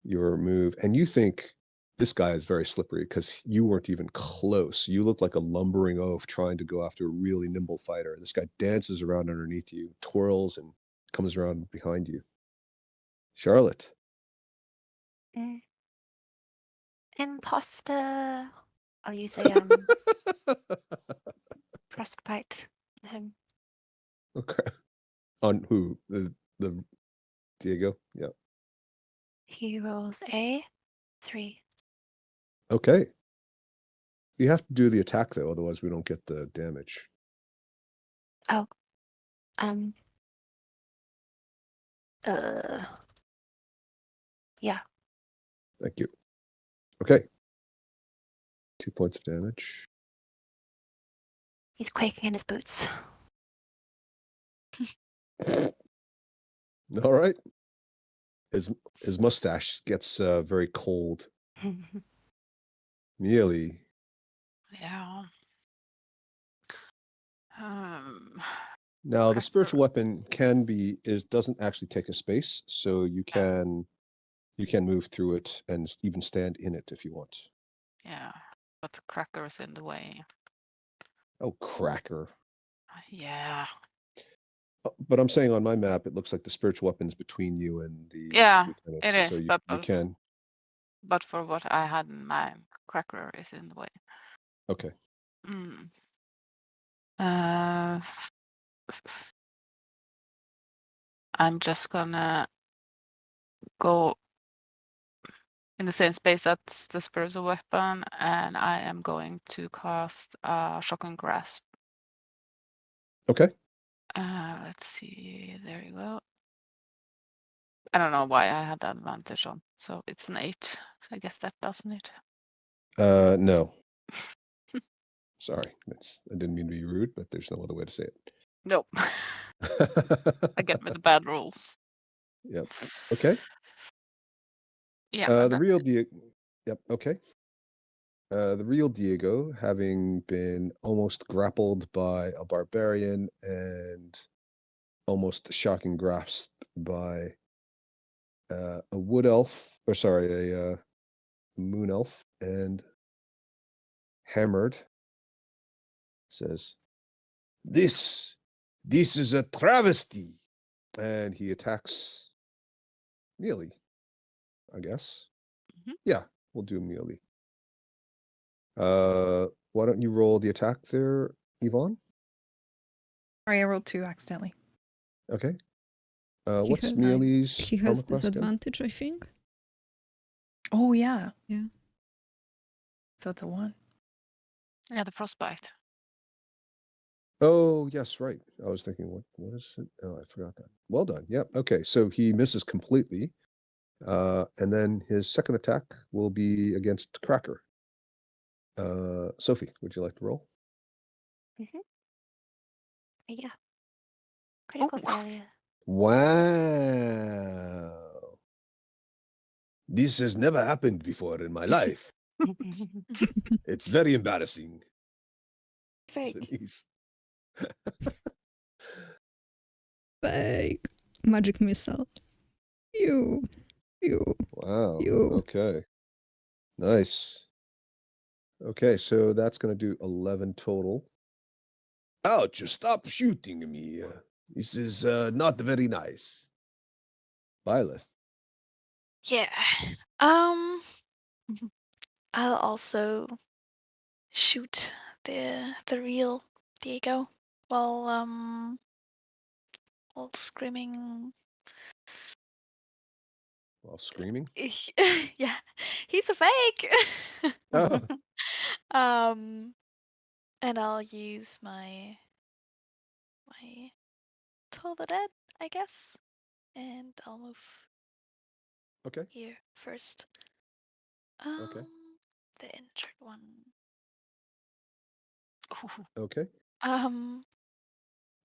move. And you think this guy is very slippery because you weren't even close. You look like a lumbering oaf trying to go after a really nimble fighter. This guy dances around underneath you, twirls, and comes around behind you. Charlotte. Imposter. I'll use a frostbite on him. Okay. On who? The Diego? Yeah. He rolls a 3. Okay. You have to do the attack though, otherwise we don't get the damage. Oh. Yeah. Thank you. Okay. 2 points of damage. He's quaking in his boots. All right. His mustache gets very cold. Nearly. Yeah. Now the spiritual weapon doesn't actually take a space, so you can move through it and even stand in it if you want. Yeah, but the cracker is in the way. Oh, Cracker. Yeah. But I'm saying on my map, it looks like the spiritual weapon's between you and the lieutenant, it is, so you but can. But for what I had in mind, cracker is in the way. Okay. I'm just gonna go in the same space as the spiritual weapon, and I am going to cast Shocking Grasp. Okay. Let's see. There you go. I don't know why I had the advantage on, so it's an 8. So I guess that doesn't it. No. Sorry, I didn't mean to be rude, but there's no other way to say it. Nope. I get me the bad rules. Yep. Okay. Yeah. The real Diego. Yep. Okay. The real Diego, having been almost grappled by a barbarian and almost shocking grasped by a wood elf, or sorry, a moon elf, and hammered, says, This is a travesty. And he attacks melee, I guess. Mhm. Yeah, we'll do melee. Why don't you roll the attack there, Yvonne? Sorry, I rolled 2 accidentally. Okay. He What's has- melee's He armor has class again? disadvantage, I think. Oh, yeah. Yeah. So it's a 1. Yeah, the frostbite. Oh, yes, right. I was thinking, what is it? Oh, I forgot that. Well done. Yep. Okay, so he misses completely. And then his second attack will be against Cracker. Sophie, would you like to roll? Yeah. Critical Ooh. failure. Wow. This has never happened before in my life. It's very embarrassing. Fake. Denise. Fake. Magic missile. You. Wow. You. Okay. Nice. Okay, so that's going to do 11 total. Ouch, stop shooting me. This is not very nice. Byleth. Yeah. I'll also shoot the real Diego while screaming. While screaming. Yeah, he's a fake. Oh, And I'll use my Toll the Dead, I guess, and I'll move okay. here first. Okay. The injured one. Okay. Um.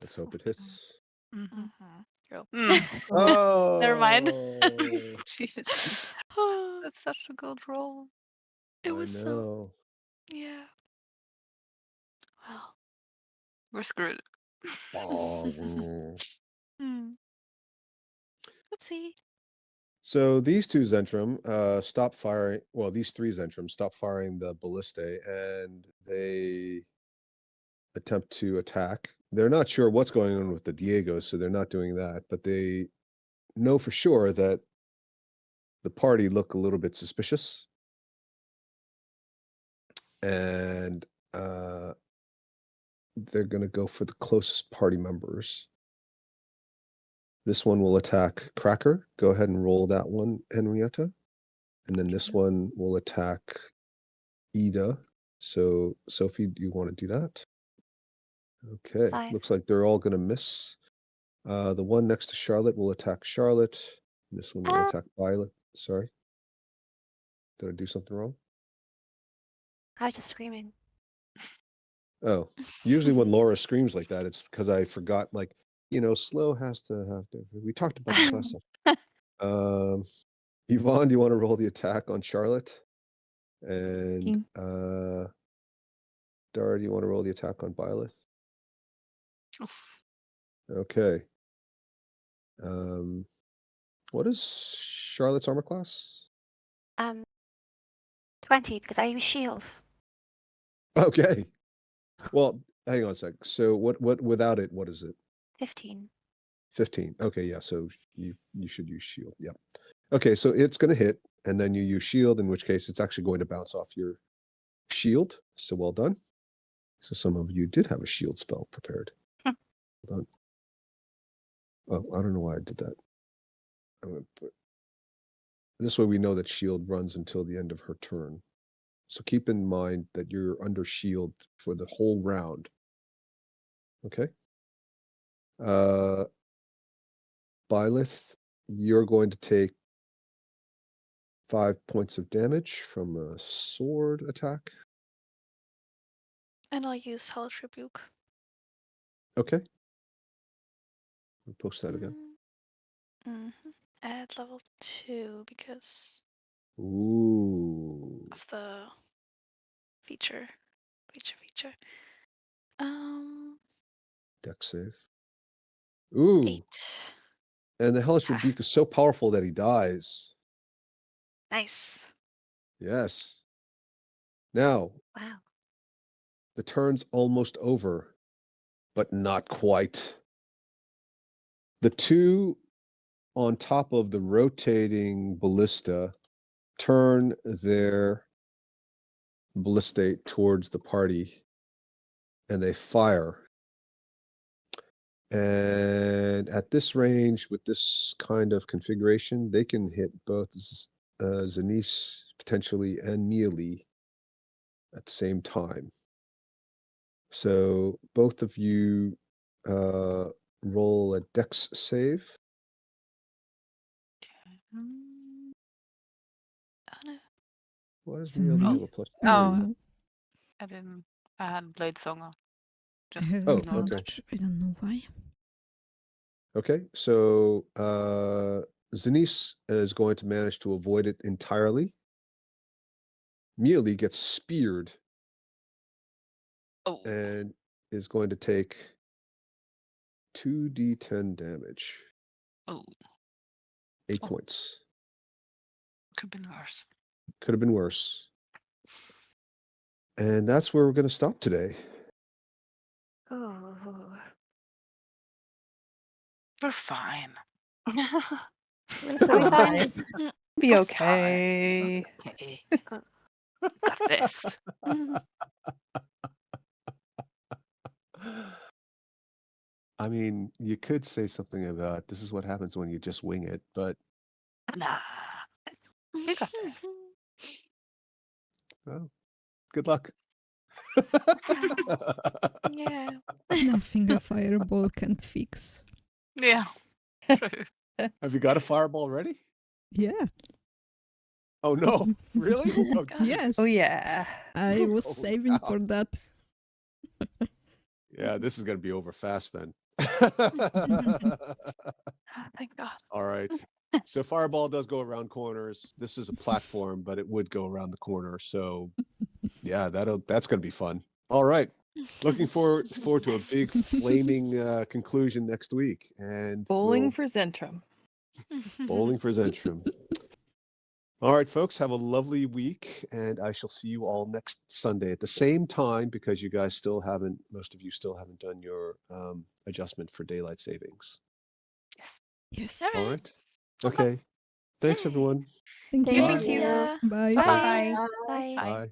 Let's hope it hits. Mm-hmm. Oh. Oh, Never mind. Jesus, Oh, that's such a good roll. it I was so. know. Yeah. Well. We're screwed. Bong. Oopsie. So these two Zhentrim stop firing. Well, these three Zhentrim stop firing the ballistae, and they attempt to attack. They're not sure what's going on with the Diegos, so they're not doing that. But they know for sure that the party look a little bit suspicious, and they're going to go for the closest party members. This one will attack Cracker. Go ahead and roll that one, Henrietta. And then this one will attack Ida. So, Sophie, do you want to do that? Okay, 5. looks like they're all going to miss. The one next to Charlotte will attack Charlotte. This one will Ah. attack Violet. Sorry. Did I do something wrong? I was just screaming. Oh, usually when Laura screams like that, it's because I forgot, like, slow has to have to. We talked about this last time. Yvonne, do you want to roll the attack on Charlotte? And Dara, do you want to roll the attack on Byleth? Okay. What is Charlotte's armor class? 20 because I use shield. Okay. Well, hang on a sec. So what without it, what is it? 15. 15. Okay, yeah. So you should use shield. Yeah. Okay, so it's gonna hit, and then you use shield, in which case it's actually going to bounce off your shield. So well done. So some of you did have a shield spell prepared. Well done. Oh, I don't know why I did that. I'm gonna put this way we know that shield runs until the end of her turn. So keep in mind that you're under shield for the whole round. Okay. Byleth, you're going to take 5 points of damage from a sword attack. And I'll use Hellish Rebuke. Okay. I'll post that again. At level 2 because Ooh. of the feature. Dex save. Ooh. 8. And the Hellish Rebuke is so powerful that he dies. Nice. Yes. Now, Wow. the turn's almost over, but not quite. The two on top of the rotating ballista turn their ballistate towards the party and they fire. And at this range, with this kind of configuration, they can hit both Zanice potentially and Mealy at the same time. So both of you roll a dex save. Mm, What is So the other? me? You have a plus I Oh, don't know. I didn't. I had Blade Song on. I Just haven't Oh, ignore okay. that. I don't know why. Okay, so Zanice is going to manage to avoid it entirely. Mealy gets speared Oh, and is going to take 2d10 damage. oh, 8 Oh. points. could be worse. Could have been worse. And that's where we're going to stop today. Ooh. We're fine. Are we fine? Be We're okay. fine. Okay. Got this. I mean, you could say something about this is what happens when you just wing it, but Nah. We got this. well, good luck. Yeah. Nothing a fireball can't fix. Yeah. True. Have you got a fireball already? Yeah. Oh no, really? Oh, Yes. Oh yeah. I was Holy saving cow. for that. Yeah, this is going to be over fast then. Thank God. All right. So fireball does go around corners. This is a platform, but it would go around the corner. So yeah, that's going to be fun. All right. Looking forward to a big flaming conclusion next week. And Bowling for Zhentarim. bowling for Zhentarim. All right, folks, have a lovely week, and I shall see you all next Sunday at the same time because you guys most of you still haven't done your adjustment for daylight savings. Yes. All All right. right. Okay. Thanks, Yay. everyone. Thank Thank you. Bye. you. Bye. Bye. Bye. Bye. Bye. Bye.